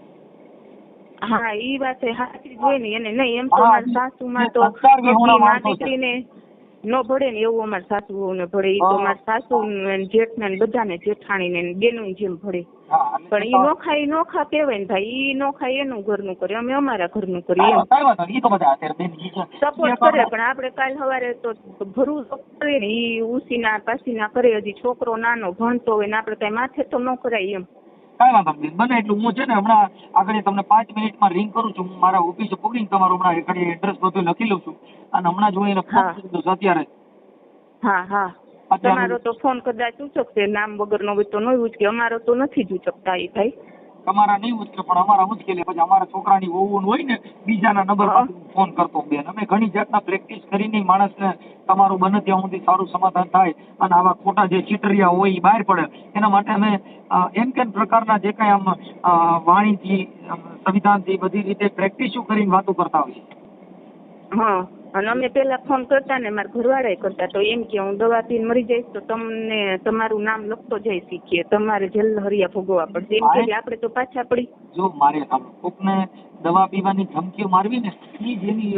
હા એ વાત સાચી જ હોય ને. એને નહીં એમ તો અમારા સાસુમાં તો મા દીકરીને ન ભળે ને એવું અમારા સાસુ ને ભળે. એ તો અમારા સાસુ જેઠ ને બધાને જેઠાણી ને બેનું જેમ ભળે. પણ એ નોખા કહેવાય ને ભાઈ. એ નોખા એનું ઘરનું કરે, અમે અમારા ઘરનું કરીએ. સપોર્ટ કરે પણ આપણે કાલ સવારે તો ભરવું કરે ને. એ ઉસીના પાસીના કરે. હજી છોકરો નાનો ભણતો હોય ને આપણે કઈ માથે તો ન કરાય એમ. કાંઈ વાંધો નહીં. બને એટલું હું છે ને હમણાં આગળ તમને 5 મિનિટમાં રિંગ કરું છું. હું મારા ઓફિસે પૂરીને તમારું હમણાં એડ્રેસ બધું લખી લઉં છું અને હમણાં જોઈને ફોન કરી દઉં અત્યારે. હા તમારો તો ફોન કદાચ ઉચકશે, નામ વગરનો હોય તો નહીં ઉચકે, અમારો તો નથી જ ઉચકતા એ ભાઈ. તમારા નહીં ઉચકે પણ અમારા ઉચકે લે. પછી અમારા છોકરાની વહુઓનું હોય ને બીજાના નંબર ફોન કરતો બેન. અમે ઘણી જાતના પ્રેક્ટિસ કરીને માણસને તમારું બને ત્યાં સુધી સારું સમાધાન થાય અને આવા ખોટા જે ચીટરિયા હોય એ બહાર પડે એના માટે અમે એમ કેમ પ્રકારના જે કાંઈ આમ વાણીથી સંવિધાનથી બધી રીતે પ્રેક્ટિસો કરીને વાતો કરતા હોય. હા, અને અમે પેલા ફોન કરતા ને મારા ઘરવાળા કરતા તો એમ કે હું દવા પીને મરી જઈશ તો તમને તમારું નામ લખતો જઈ શીખીએ, તમારે જેલ હરિયા ભોગવવા પડશે. એમ કે આપણે તો પાછા પડી. જો મારે કોકને દવા પીવાની ધમકીઓ મારવી ને એ જેની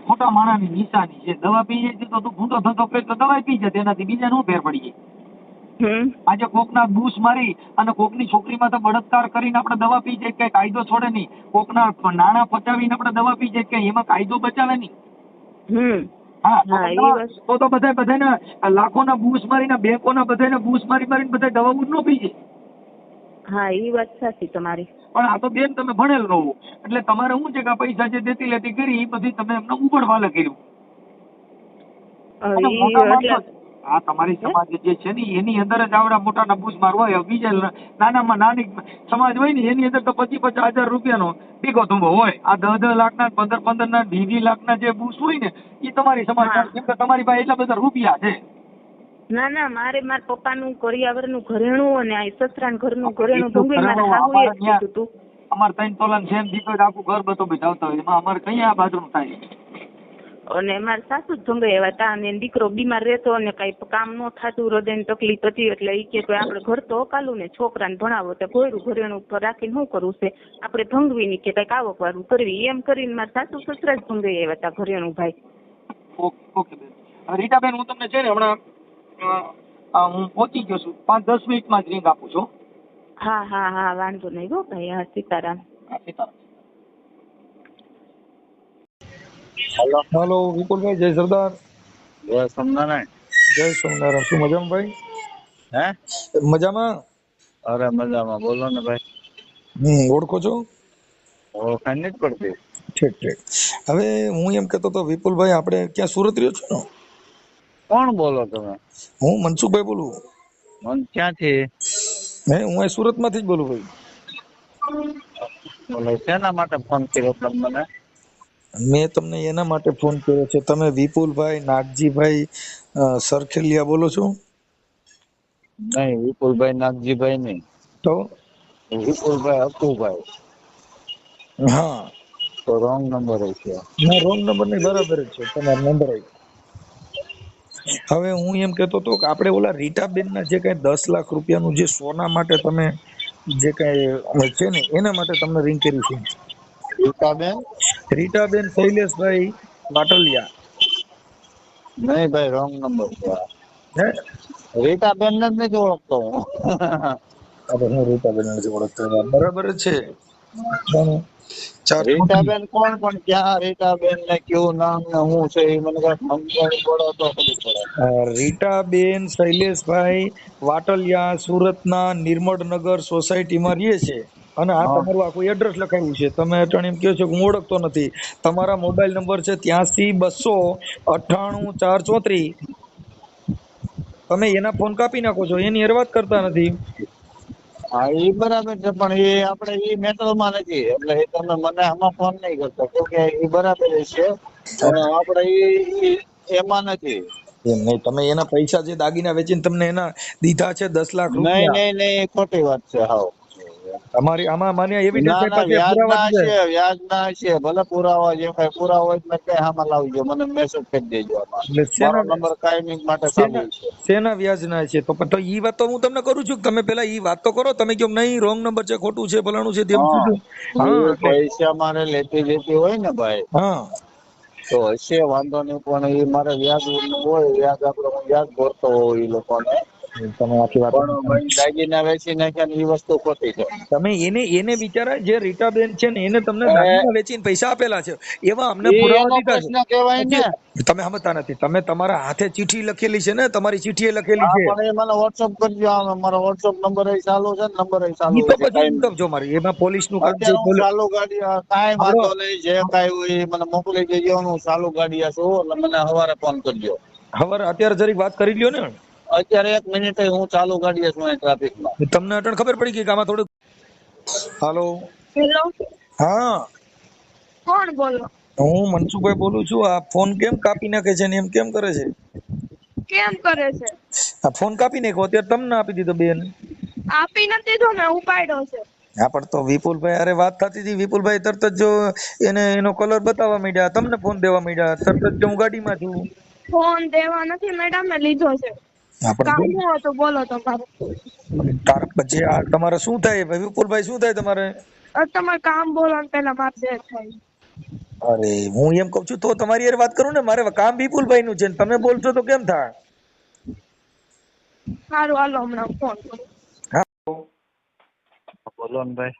ખોટા માણસની નિશાની છે. દવા પી જાય તો તું ભૂંડો થતો કે તો દવા પી જાય તેનાથી બીજા નો ફેર પડી જાય. આજે કોકના બૂસ મારી અને કોકની છોકરીમાં તો બળાત્કાર કરીને આપણે દવા પી જાય, કઈ કાયદો છોડે નહીં. કોકના નાણાં પચાવીને આપણે દવા પી જાય, કઈ એમાં કાયદો બચાવે નહીં. તો બધાને લાખોના બૂસ મારીને બેંકોના બધાને બૂસ મારીને બધા દવા ન પી જાય. હા, એ વાત સાચી તમારી. પણ આ તો બેન તમે ભણેલ ન હો એટલે તમારે શું છે કે પૈસા જે દેતી લેતી કરી એ બધી તમે એમને ઉબડવાલે કર્યું. આ તમારી સમાજ જે છે ને એની અંદર જ આવડા મોટા બૂસ મારવા હોય. બીજા નાનામાં નાની સમાજ હોય ને એની અંદર તો 50,000 રૂપિયાનો ટીકો ધુંબો હોય. આ 10 લાખના 15 ના 20 લાખના જે બૂસ હોય ને એ તમારી સમાજ, કેમ કે તમારી પાસે એટલા બધા રૂપિયા છે. ના ના, મારે મારા પપ્પાનું કરિયાવરનું ઘરેણું અને આ સસરાનું ઘરનું ઘરેણું ભંગી મારા હાહુએ જ કીધું હતું. અમારે 3 તોલાનું છે ને દીકરો આખું ઘર બધું બચાવતા હોય એમાં અમારે કઈ આ બાજુ થાય. અને મારા સાસુ જ ભંગાવ્યા હતા અને દીકરો બીમાર રહેતો અને કઈ કામ ન થતું, હૃદયની તકલીફ હતી એટલે એ કે આપણે ઘર તો અકાલું ને છોકરાને ભણાવો તો ઘોયરું ઘરેણું ઉપર રાખીને શું કરવું છે, આપણે ભંગવી ની કે કઈક આવક વાળું કરવી. એમ કરીને મારા સાસુ સસરા જ ભંગાવ્યા હતા ઘરેણું ભાઈ. ઓકે બેન. રીટાબેન હું તમને છે ને હમણાં હું પહોંચી ગયો છું, 5-10 મિનિટમાં જ રિંગ આપું છું. હા હા હા, વાંધો નહીં હો ભાઈ. હા, સીતારામ. સીતારામ. હેલો વિપુલભાઈ, જય સરદાર. જય સોમનારાયણ. જય સોમનારાયણ. શું મજામાં ભાઈ? હે, મજામાં? અરે મજામાં. બોલો ને ભાઈ. ઓળખો છો? ઓળખાણ નથી પડતી. ઠીક ઠીક. હવે હું એમ કહેતો હતો વિપુલભાઈ, આપણે ક્યાં સુરત રહ્યો છો ને? કોણ બોલો તમે? હું મનસુખભાઈ બોલું. મન ક્યાંથી? હું અહીં સુરતમાંથી જ બોલું ભાઈ. બોલો, શેના માટે ફોન કર્યો તમને? મેં તમને એના માટે ફોન કર્યો છે. તમે વિપુલભાઈ નાગજીભાઈ સરખેલિયા બોલો છો? નહીં, વિપુલભાઈ નાગજીભાઈ નહીં. તો વિપુલભાઈ અકુભાઈ. હા, તો રોંગ નંબર છે. ના, રોંગ નંબર નહીં, બરાબર જ છે તમારો નંબર. હવે હું એમ કહેતો હતો કે આપણે ઓલા રીટાબેન ના જે કઈ 10 લાખ રૂપિયાનું જે સોના માટે તમે જે કઈ છે ને એના માટે તમને રિંગ કરી છે. રીટાબેન શૈલેષભાઈ વાટલિયા. નહીં ભાઈ, રોંગ નંબર છે. રીટાબેન ને જ નથી ઓળખતો હું. અરે હું રીટાબેન નથી ઓળખતો, બરાબર જ છે. રીટાબેન કોણ, પણ ક્યાં રીટાબેન ને કેવું નામ ને હું છે એ મને સમજણ પડે તો ખબર પડે. રીટાબેન શૈલેષભાઈ વાટલિયા સુરતના નિર્મળનગર સોસાયટીમાં રહે છે અને આ તમારું આખું એડ્રેસ લખાયું છે. તમે અટાણે એમ કહો છો કે હું ઓળખતો નથી. તમારા મોબાઈલ નંબર છે 83-298-434. તમે એના ફોન કાપી નાખો છો, એની હારે વાત કરતા નથી. હા, એ બરાબર છે, પણ એ આપણે એ મેટરમાં નથી એટલે એ તમે મને આમાં ફોન નહીં કરતો કે એ બરાબર છે અને આપણે એમાં નથી. એમ નહીં, તમે એના પૈસા જે દાગીના વેચીને તમને એના દીધા છે 10 લાખ નહીં રૂપિયા. નહીં નહીં, ખોટી વાત છે. હાવ અમારી આમાં માન્ય એવિડન્સ ના ના, વ્યાજના છે ભલે પુરાવા જે કઈ પુરાવા હોય એટલે કઈ આમાં લાવજો, મને મેસેજ કરી દેજો. આમાં મારો નંબર કાયમી માટે ચાલુ છે. શેના વ્યાજના છે? તો ઈ વાત તો હું તમને કરું છું. તમે પેલા ઈ વાત તો કરો. તમે કહો નહીં રોંગ નંબર છે, ખોટું છે, ફલાણું છે, તેમ કીધું. હા, પૈસા મારે લેતી દેતી હોય ને ભાઈ, હા, તો હશે વાંધો નહીં, પણ એ મારે વ્યાજ હોય, વ્યાજ આપણે વ્યાજ ભરતો હોય એ લોકોને. તમે આખી વાત દાગીના વેચી નાખ્યા ને એ વસ્તુ ખોટી છે. તમે એને બિચારા જે રીટાબેન છે ને એને તમને દાગીના વેચીને પૈસા આપેલા છે એવા અમને પુરાવા દીધા છે. તમે સમજતા નથી. તમે તમારા હાથે ચિઠ્ઠી લખેલી છે ને, તમારી ચિઠ્ઠી લખેલી છે. પણ એ મને વોટ્સઅપ કરજો. મારો વોટ્સઅપ નંબર એ ચાલુ છે ને, નંબર એ ચાલુ છે. પછી જો મારી એમાં પોલીસનું કામ છે. ચાલુ ગાડી કાંઈ વાંધો નહીં, જે કાંઈ હોય મને મોકલી દેજો. હું ચાલુ ગાડી છું એટલે મને સવારે ફોન કરજો. સવારે અત્યારે જરીક વાત કરી લ્યો ને. અત્યારે 1 મિનિટ હું ચાલુ ગાડીએ છું ટ્રાફિકમાં. તમને અટણ ખબર પડી ગઈ કે આમાં થોડું. હાલો. હેલો, હા, કોણ બોલો? હું મનસુખભાઈ બોલું છું. આ ફોન કેમ કાપી નાખે છે ને એમ કેમ કરે છે? કેમ કરે છે? આ ફોન કાપી નાખ્યો, અત્યારે તમને આપી દીધો બેન. આપી નથી દીધો ને, ઉપાડ્યો છે. હા, પણ તો વિપુલભાઈ અરે વાત થતી હતી, વિપુલભાઈ તરત જ જો એને એનો કલર બતાવવા માંડ્યા, તમને ફોન દેવા માંડ્યા, તરત જ હું ગાડીમાં છું. ફોન દેવા નથી મેડમ, મેં લીધો છે. હા, પણ કામ શું હતું બોલો તમારે? તાર પછી આ તમારે શું થાય વિપુલભાઈ, શું થાય તમારે? તમારે કામ બોલો ને પેલા મારે જે થાય. અરે હું એમ કઉ છું તો તમારી યાર વાત કરું ને, મારે કામ વિપુલભાઈ નું છે ને તમે બોલશો તો કેમ થાય? સારું હાલો હમણાં ફોન કરું. બોલો ને ભાઈ.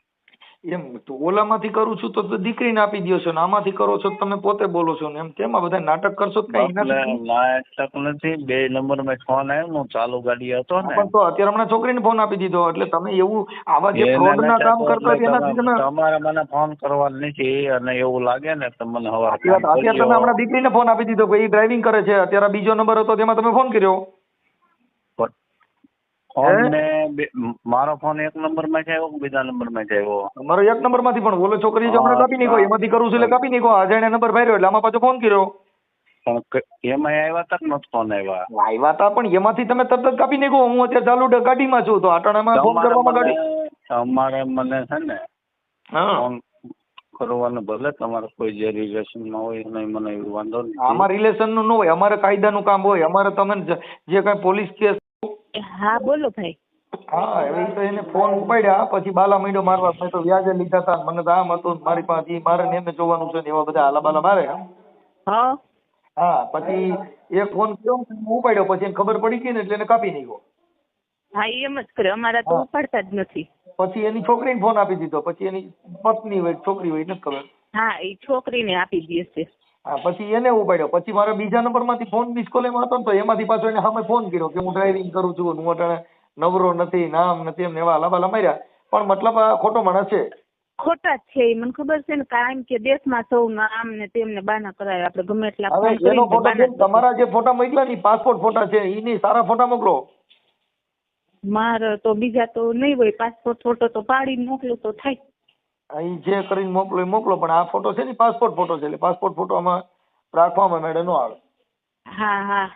એમ તો ઓલામાંથી કરું છું તો દીકરીને આપી દો છો ને આમાંથી કરો છો તમે પોતે બોલો છો ને, એમ કેમ આ બધા નાટક કરશો કઈ નાટક નથી. 2 નંબરમાં ફોન આવ્યો, હું ચાલુ ગાડી હતો ને. પણ તો અત્યારે હમણાં છોકરીને ફોન આપી દીધો એટલે તમે એવું આવા જે ફ્રોડ ના કામ કરતા એનાથી તમે તમારે મને ફોન કરવા નથી અને એવું લાગે ને તો મને હવે અત્યારે તમે હમણાં દીકરીને ફોન આપી દીધો કે એ ડ્રાઇવિંગ કરે છે, અત્યારે બીજો નંબર હતો તેમાં તમે ફોન કર્યો. મારો ફોન 1 નંબરમાં જ આવ્યો કે બીજા નંબરમાં જ આવ્યો? અમારો 1 નંબરમાંથી, પણ ઓલો છોકરી જો હમણાં કાપી નાખ્યો, એમાંથી કરું છું એટલે કાપી નાખ્યો. અજાણ્યા નંબર ભર્યો એટલે આમાં પાછો ફોન કર્યો. પણ એમાં આવ્યા તક નથી ફોન આવ્યા હતા, પણ એમાંથી તમે તરત જ કાપી નાખ્યો. હું અત્યારે ચાલુ ગાડીમાં છું તો આટાણામાં ફોન કરવામાં ગાડી તમારે મને છે ને હા ફોન કરવાનું, ભલે તમારે કોઈ જે રિલેશનમાં હોય નહીં, મને એવું વાંધો નહીં. આમાં રિલેશન નું ન હોય, અમારે કાયદાનું કામ હોય. અમારે તમે જે કઈ પોલીસ કેસ. હા બોલો ભાઈ. હા, એ તો એને ફોન ઉપાડ્યા પછી બાલા માંડ્યો મારવા. મેં તો વ્યાજે લીધા હતા, મને તો આમ હતું મારી પાસે, મારે ને એમને જોવાનું છે ને એવા બધા આલા બાલા મારે. હા હા, પછી એ ફોન કર્યો ઉપાડ્યો, પછી એને ખબર પડી ગઈ ને એટલે એને કાપી નાખ્યો. હા એમ જ કરે, અમારા તો ઉપાડતા જ નથી. પછી એની છોકરીને ફોન આપી દીધો, પછી એની પત્ની હોય છોકરી હોય નથી ખબર. હા, એ છોકરીને આપી દે છે. હા, પછી એને ઉપાડ્યો. પછી મારા બીજા નંબરમાંથી ફોન મિસ કોલ એમાં હતો ને તો એમાંથી પાછો એને સામે ફોન કર્યો કે હું ડ્રાઇવિંગ કરું છું, હું અટાણે નવરો નથી, નામ નથી, એમને એવા લાબાલા માર્યા. પણ મતલબ આ ખોટો માણસ છે. ખોટા જ છે, મને ખબર છે ને, કારણ કે દેશમાં સૌ આમ ને તેમને બાના કરાય. આપણે ગમે એટલા હવે એનો ફોટો છે, તમારા જે ફોટા મોકલ્યા ને પાસપોર્ટ ફોટા છે, ઈ સારા ફોટા મોકલો. મારે તો બીજા તો નહીં હોય, પાસપોર્ટ ફોટો તો પાડીને મોકલું તો થાય. અહીં જે કરીને મોકલો એ મોકલો, પણ આ ફોટો છે ને પાસપોર્ટ ફોટો છે, એટલે પાસપોર્ટ ફોટો આમાં રાખવામાં મેડમ નો આવે. હા હા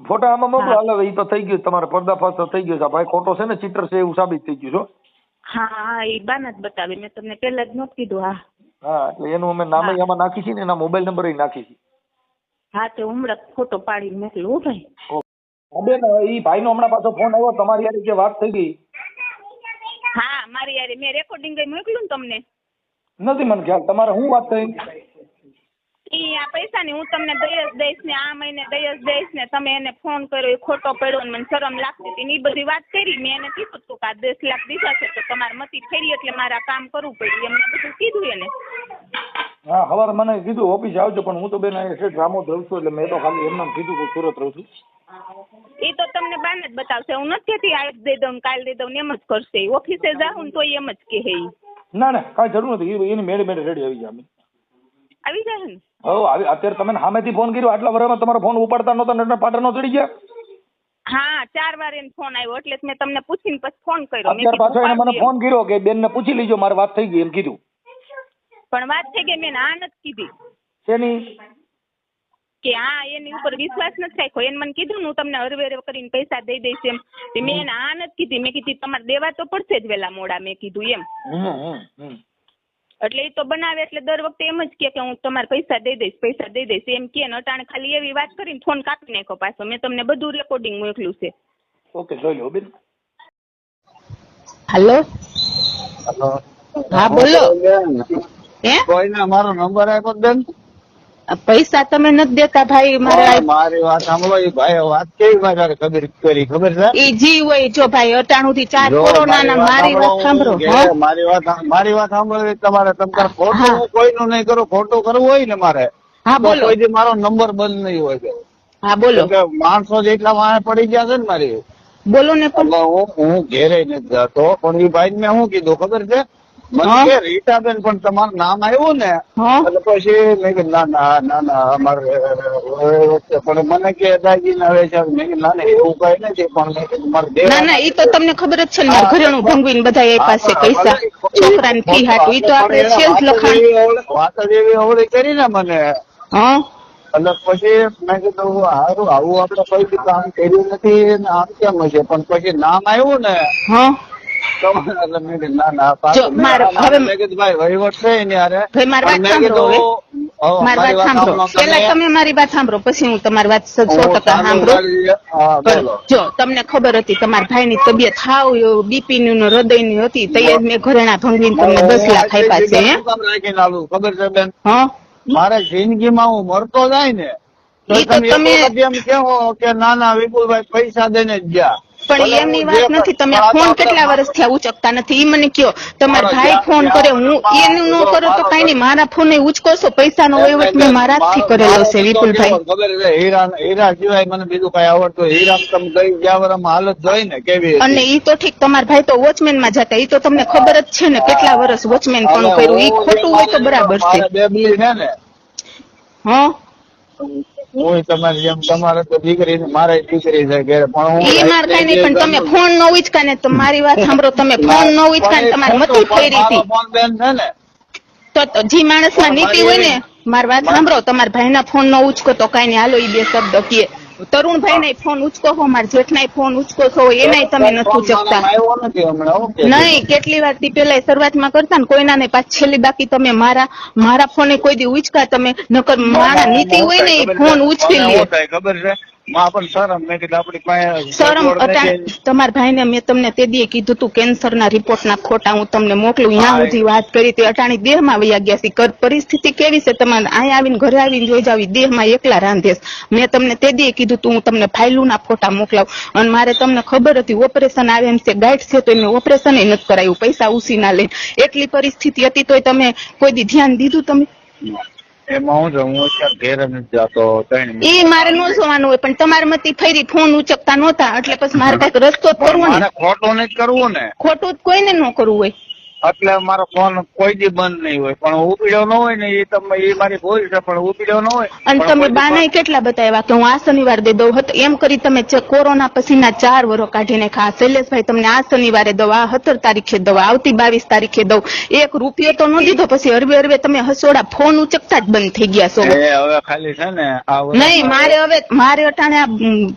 ફોટા આમાં મોકલો. હાલો, એ તો થઈ ગયું, તમારે પર્દાફાશ તો થઈ ગયો છે. ભાઈ ખોટો છે ને, ચીટર છે એવું સાબિત થઈ ગયું છે. હા હા, એ બાના જ બતાવી, મેં તમને પહેલા જ નહોતું કીધું. હા હા, એટલે એનું અમે નામ આમાં નાખી છે ને એના મોબાઈલ નંબર નાખી છે. હા, તો હમણાં ફોટો પાડીને મોકલું ભાઈ. બેન, એ ભાઈ નો હમણાં પાછો ફોન આવ્યો, તમારી યાર જે વાત થઈ ગઈ. હા, મારી યાર મેં રેકોર્ડિંગ મોકલ્યું ને તમને. નથી મને ખ્યાલ, તમારે શું વાત થઈ? ઈ આ પૈસા ની હું તમને દઈ જ દઈશ ને, આ મહિને દઈ જ દઈશ ને, તમે એને ફોન કર્યો એ ખોટો પડ્યો ને મને શરમ લાગતી હતી ને એ બધી વાત કરી. મેં એને કીધું હતું કે આ 10 લાખ દીધા છે તો તમારે મતી ફેરી એટલે મારે આ કામ કરવું પડ્યું, એમને બધું કીધું એને. હા, સવારે મને કીધું ઓફિસે આવજો, પણ હું તો બેન અહીંયા ડ્રામો રહું છું એટલે મેં તો ખાલી એમને કીધું કે સુરત રહું છું. એ તો તમને બાને જ બતાવશે, હું નથી કહેતી આજ દઈ દઉં કાલ દઈ દઉં ને એમ જ કરશે. ઓફિસે જાઉં ને તો એમ જ કહે. ના ના, કાંઈ જરૂર નથી, એની મેળે મેળે રેડી આવી જાય. આવી જાય ને? હો આવી. અત્યારે તમે સામેથી ફોન કર્યો, આટલા વર્ષમાં તમારો ફોન ઉપાડતા નહોતા ને પાટા નો ચડી ગયા. હા, 4 વાર એને ફોન આવ્યો એટલે મેં તમને પૂછીને પછી ફોન કર્યો. અત્યારે પાછો એને મને ફોન કર્યો કે બેન ને પૂછી લીજો, મારી વાત થઈ ગઈ એમ કીધું. પણ વાત થઈ ગઈ, મેં આ નથી કીધી શેની કે હા એની ઉપર વિશ્વાસ નથી રાખ્યો. એને મને કીધું હું તમને હરવેર કરીને પૈસા દઈ દઈશ એમ. મેં એને આ નથી કીધી, મેં કીધી તમારે દેવા તો પડશે જ વેલા મોડા, મેં કીધું એમ. એટલે એ તો બનાવે એટલે દર વખતે એમ જ કે હું તમારે પૈસા દઈ દઈશ એમ કે અટાણે ખાલી એવી વાત કરીને ફોન કાપી નાખ્યો પાછો. મેં તમને બધું રેકોર્ડિંગ મોકલ્યું છે. ઓકે, જોઈ લો બેન. હાલો, હા બોલો. હે, કોઈને મારો નંબર આપ્યો બેન? પૈસા તમે નથી દેતા ભાઈ. મારી વાત સાંભળો, એ ભાઈ વાત કેવી ભાઈ ખબર છે? એ જી હોય જો ભાઈ, અટાણું થી 4 કોરોના ના. મારી વાત સાંભળો. મારી વાત સાંભળો. તમારે ખોટું કોઈનું નહીં કરો, ખોટું કરવું હોય ને મારે, હા બોલો. કોઈ દી મારો નંબર બંધ નહીં હોય. હા બોલો. માણસો જેટલા વાંહે પડી ગયા છે ને મારી, બોલો ને. પણ હું ઘેરે નથી જતો, પણ એ ભાઈ મેં શું કીધું ખબર છે? મને કે રીટાબેન પણ તમારું નામ આવ્યું ને હા એટલે પછી મેં કીધું ના અમારે વચ્ચે પણ મને કે દાદી ને હવે છે મેં કીધું ના એવું કઈ નથી પણ મેં કીધું મારે ના ઈ તો તમને ખબર જ છે ને મારા ઘરેણું ભંગવીને બધા એ પાસે પૈસા છોકરાની ફી હાટું ઈ તો આપણે છે જ લખાણ. વાત જ એવી અવળી કરી ને મને હા એટલે પછી મેં કીધું સારું આવું આપડે કોઈ બી કામ કર્યું નથી ને આમ કેમ છે પણ પછી નામ આવ્યું ને હા એટલે મેં કીધું ના જો પાછું હવે મેં કીધું ભાઈ વહીવટ છે ને યારે ભાઈ મારી વાત સાંભળો હવે. મારી વાત સાંભળો પેલા તમે મારી વાત સાંભળો પછી હું તમારી વાત 100% સાંભળો. બોલો જો તમને ખબર હતી તમારા ભાઈની તબિયત હાવ બીપી ની હૃદયની હતી તો એ જ મેં ઘરેણા ભંગીને તમને 10 લાખ આપ્યા છે હે? રાખીને આવું ખબર છે બેન હા મારે જિંદગીમાં હું મરતો જાય ને તો ઈ તો તમે તમે- એક વખત એમ કહો કે ના વિપુલભાઈ પૈસા દઈને જ ગયા પણ એમની વાત નથી. તમે ફોન કેટલા વર્ષ થયા ઉચકતા નથી ઈ મને કયો. તમારા ભાઈ ફોન કરે હું એનું ન કરો તો કઈ નહીં મારા ફોન ઉચકો છો. પૈસાનો વહીવટ મેં મારાથી કરેલો છે વિપુલભાઈ. ખબર છે હીરા સિવાય મને બીજું કઈ આવડતું હીરા તમે ગઈ ગયા વર્ષમાં હાલત જોઈ ને કેવી હતી. અને ઈ તો ઠીક તમારા ભાઈ તો વોચમેન માં જતા ઈ તો તમને ખબર જ છે ને કેટલા વર્ષ વોચમેન પણ કર્યું. ઈ ખોટું હોય તો બરાબર છે. મારે બેબલી છે ને હા હું તમારી જેમ તમારે તો દીકરી મારે દીકરી છે ઘરે પણ હું ઈ માર કઈ નહીં પણ તમે ફોન ન ઉચકા ને તો મારી વાત સાંભળો તમે ફોન ન ઉચકા ને તમારી મતી ફેરી હતી ફોન બેન છે ને તો જે માણસ માં નીતિ હોય ને મારી વાત સાંભળો તમારા ભાઈ ના ફોન ન ઉચકો તો કઈ નહીં હાલો ઈ બે શબ્દ કીએ. તરુણભાઈ ને ફોન ઉચકો છો મારા જેઠ ફોન ઉચકો છો એનાય તમે નથી ઉચકતા. આવ્યો નથી હમણાં ઓકે નહીં કેટલી વાર થી પેલા શરૂઆતમાં કરતા ને કોઈના ને પાછી છેલ્લી બાકી તમે મારા ફોને કોઈ દી ઉચકા તમે નકર મારા નીતિ હોય ને એ ફોન ઉચકી લે. ખબર છે માં પણ શરમ મેં કીધું આપડી પાસે શરમ તમારા ભાઈ ને મેં તમને તે દી કીધું તું કેન્સર ના રિપોર્ટ ના ખોટા હું તમને મોકલું ત્યાં સુધી વાત કરી હતી અટાણી દેહ માં વયા ગયા છે. પરિસ્થિતિ કેવી છે તમારે અહીંયા આવીને ઘરે આવીને જોઈ જાવ દેહ માં એકલા રાંધેશ. મેં તમને તે દી કીધું તું હું તમને ફાઇલું ના ફોટા મોકલાવ અને મારે તમને ખબર હતી ઓપરેશન આવે એમ છે ગાંઠ છે તો મેં ઓપરેશન નથી કરાયું પૈસા ઉસી ના લઈને. એટલી પરિસ્થિતિ હતી તોય તમે કોઈ દી ધ્યાન દીધું તમે? એમાં હું ઘેર નથી જતો એ મારે ન જોવાનું હોય પણ તમારે મતી ફરી ફોન ઉચકતા નહોતા એટલે પછી મારે કઈક રસ્તો જ કરવો ને. ખોટું નથી કરવું ને ખોટું કોઈને ન કરવું હોય એટલે મારો ફોન કોઈ દી બંધ નહીં હોય પણ ઉપડ્યો ન હોય ને એ મારી ભૂલ છે પણ ઉપડ્યો ન હોય. અને તમે બાનાય કેટલા બતાવ્યા કે હું આ શનિવાર દઈ દઉં હતો એમ કરી તમે કોરોના પછીના 4 વર્ષ કાઢીને ખા શૈલેષભાઈ તમને આ શનિવારે દઉં આ 17 તારીખે દઉં આવતી 22 તારીખે દઉં 1 રૂપિયો તો ન દીધો પછી અરબે તમે હસોડા ફોન ઉચકતા જ બંધ થઈ ગયા છો. હવે ખાલી છે ને નહીં મારે અટાણે આ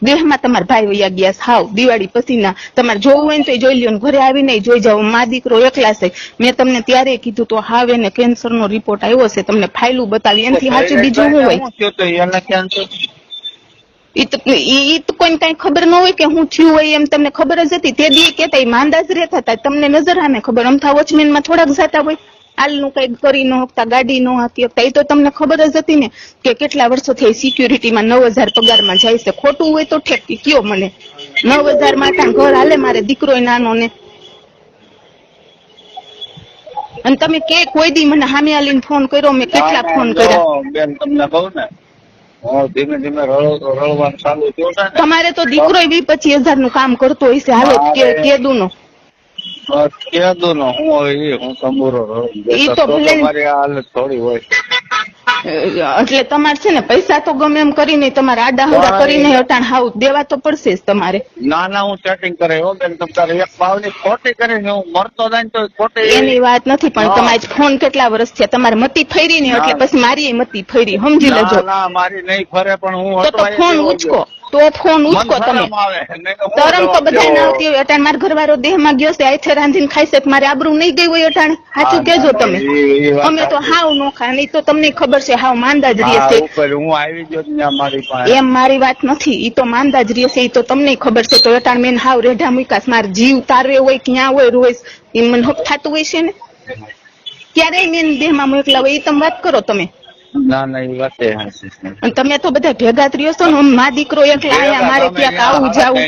દેહમાં તમારા ભાઈ વયા ગયા હાવ દિવાળી પછીના. તમારે જોવું હોય ને તો જોઈ લ્યો ને ઘરે આવીને જોઈ જાવ. મા દીકરો એકલા છે. મેં તમને ત્યારે કીધું તો હાવ એને કેન્સર નો રિપોર્ટ આવ્યો છે તમને ફાઇલું બતાવી એનાથી સાચું બીજું શું હોય? ઈ તો કોઈને કઈ ખબર ન હોય કે હું થયું હોય એમ તમને ખબર જ હતી. તે દી કેતા માંદા જ રહેતા હતા તમને નજર સામે ખબર. અમથા વોચમેન માં થોડાક જતા હોય હાલનું કઈ કરી ન શકતા ગાડી ન હાકી શકતા એ તો તમને ખબર જ હતી ને કે કેટલા વર્ષોથી સિક્યુરિટીમાં 9000 પગારમાં જાય છે. ખોટું હોય તો ઠેક કયો મને 9000 માં ઘર હાલે મારે દીકરો નાનો ને. અને તમે કે કોઈ દી મને હામે આલીને ફોન કર્યો મેં કેટલા ફોન કર્યા બેન તમને કહું ને ધીમે ધીમે રળવાનું ચાલુ થયું છે. તમારે તો દીકરો 20-25 નું કામ કરતો હોય છે હાલો કેદુ નો કેદું નો હું હોય હું તંબુરો ઈ તો ભલે મારી હાલત થોડી હોય એટલે તમારે છે ને પૈસા તો ગમે એમ કરીને તમારે આડા હવડા કરીને અટાણ હાવ દેવા તો પડશે જ તમારે. ના હું સેટિંગ કરે હો બેન તમારે એક ભાવની ખોટી કરીને હું મરતો જાય તો ખોટી એની વાત નથી પણ તમારે ફોન કેટલા વર્ષ થયા તમારે મતી ફરી ને એટલે પછી મારી મતી ફરી સમજી લેજો. ના મારી નહીં ફરે પણ હું તો ફોન ઉચકો તો ફોન ઉચકો તમે. તરમ તો બધા ના આવતી હોય અટાણ મારા ઘરવાળો દેહ માં ગયો છે આથે રાંધીને ખાઈ છે મારે આબરૂ નહીં ગઈ હોય અટાણે સાચું કેજો તમે. અમે તો હાવ નોખા નહીં તો તમને ખબર છે હાવ માંદા જ રહે છે. હું આવી ગયો મારી પાસે એમ મારી વાત નથી ઈ તો માંદા જ રહે છે ઈ તો તમને ખબર છે. તો અટાણ મેં હાવ રેઢા મૂકાશ મારે જીવ તારવે હોય ક્યાં હોય રોઈશ એ મને હક થતું હોય છે ને ક્યારેય મેં દેહ માં મોકલા હોય એ તમે વાત કરો તમે. ના એ વાત અને તમે તો બધા ભેગા જ રહ્યો છો ને મા દીકરો એકલા આયા મારે ક્યાંક આવું જાવું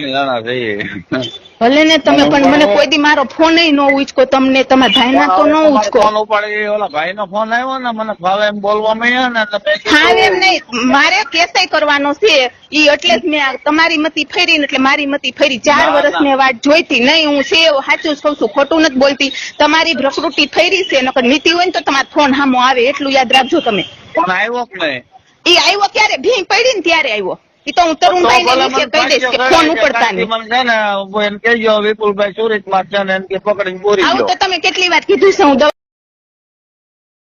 ભલે ને તમે પણ મને કોઈ દી મારો ફોન ન ઉચકો, તમને તમારા ભાઈના તો ન ઉચકો. ફોન ઉપાડી ઓલા ભાઈનો ફોન આવ્યો ને મને ફાવે એમ બોલવા માંડ્યા ને એટલે મેં હા કીધું, એમ નહીં, મારે કેસાઈ કરવાનો છે ઈ એટલે જ મેં તમારી મતી ફેરી ને એટલે મારી મતી ફેરી 4 વર્ષ મેં વાટ જોઈતી નહીં. હું છે એવું સાચું જ કહું છું, ખોટું નથી બોલતી. તમારી પ્રકૃતિ ફેરી છે, નકર નીતિ હોય ને તો તમારો ફોન સામો આવે, એટલું યાદ રાખજો તમે. ફોન આવ્યો કે નહીં? ઈ આવ્યો ક્યારે? ભીંગ પડી ને ત્યારે આવ્યો. ઈ તો હું તરુણભાઈ ને વિશે કહી દઈશ કે ફોન ઉપડતા નહીં. મને છે ને એને કહેજો વિપુલભાઈ સુરતમાં છે ને એને કે પકડીને બોરી આવું ગયો. તો તમે કેટલી વાર કીધું છે. હું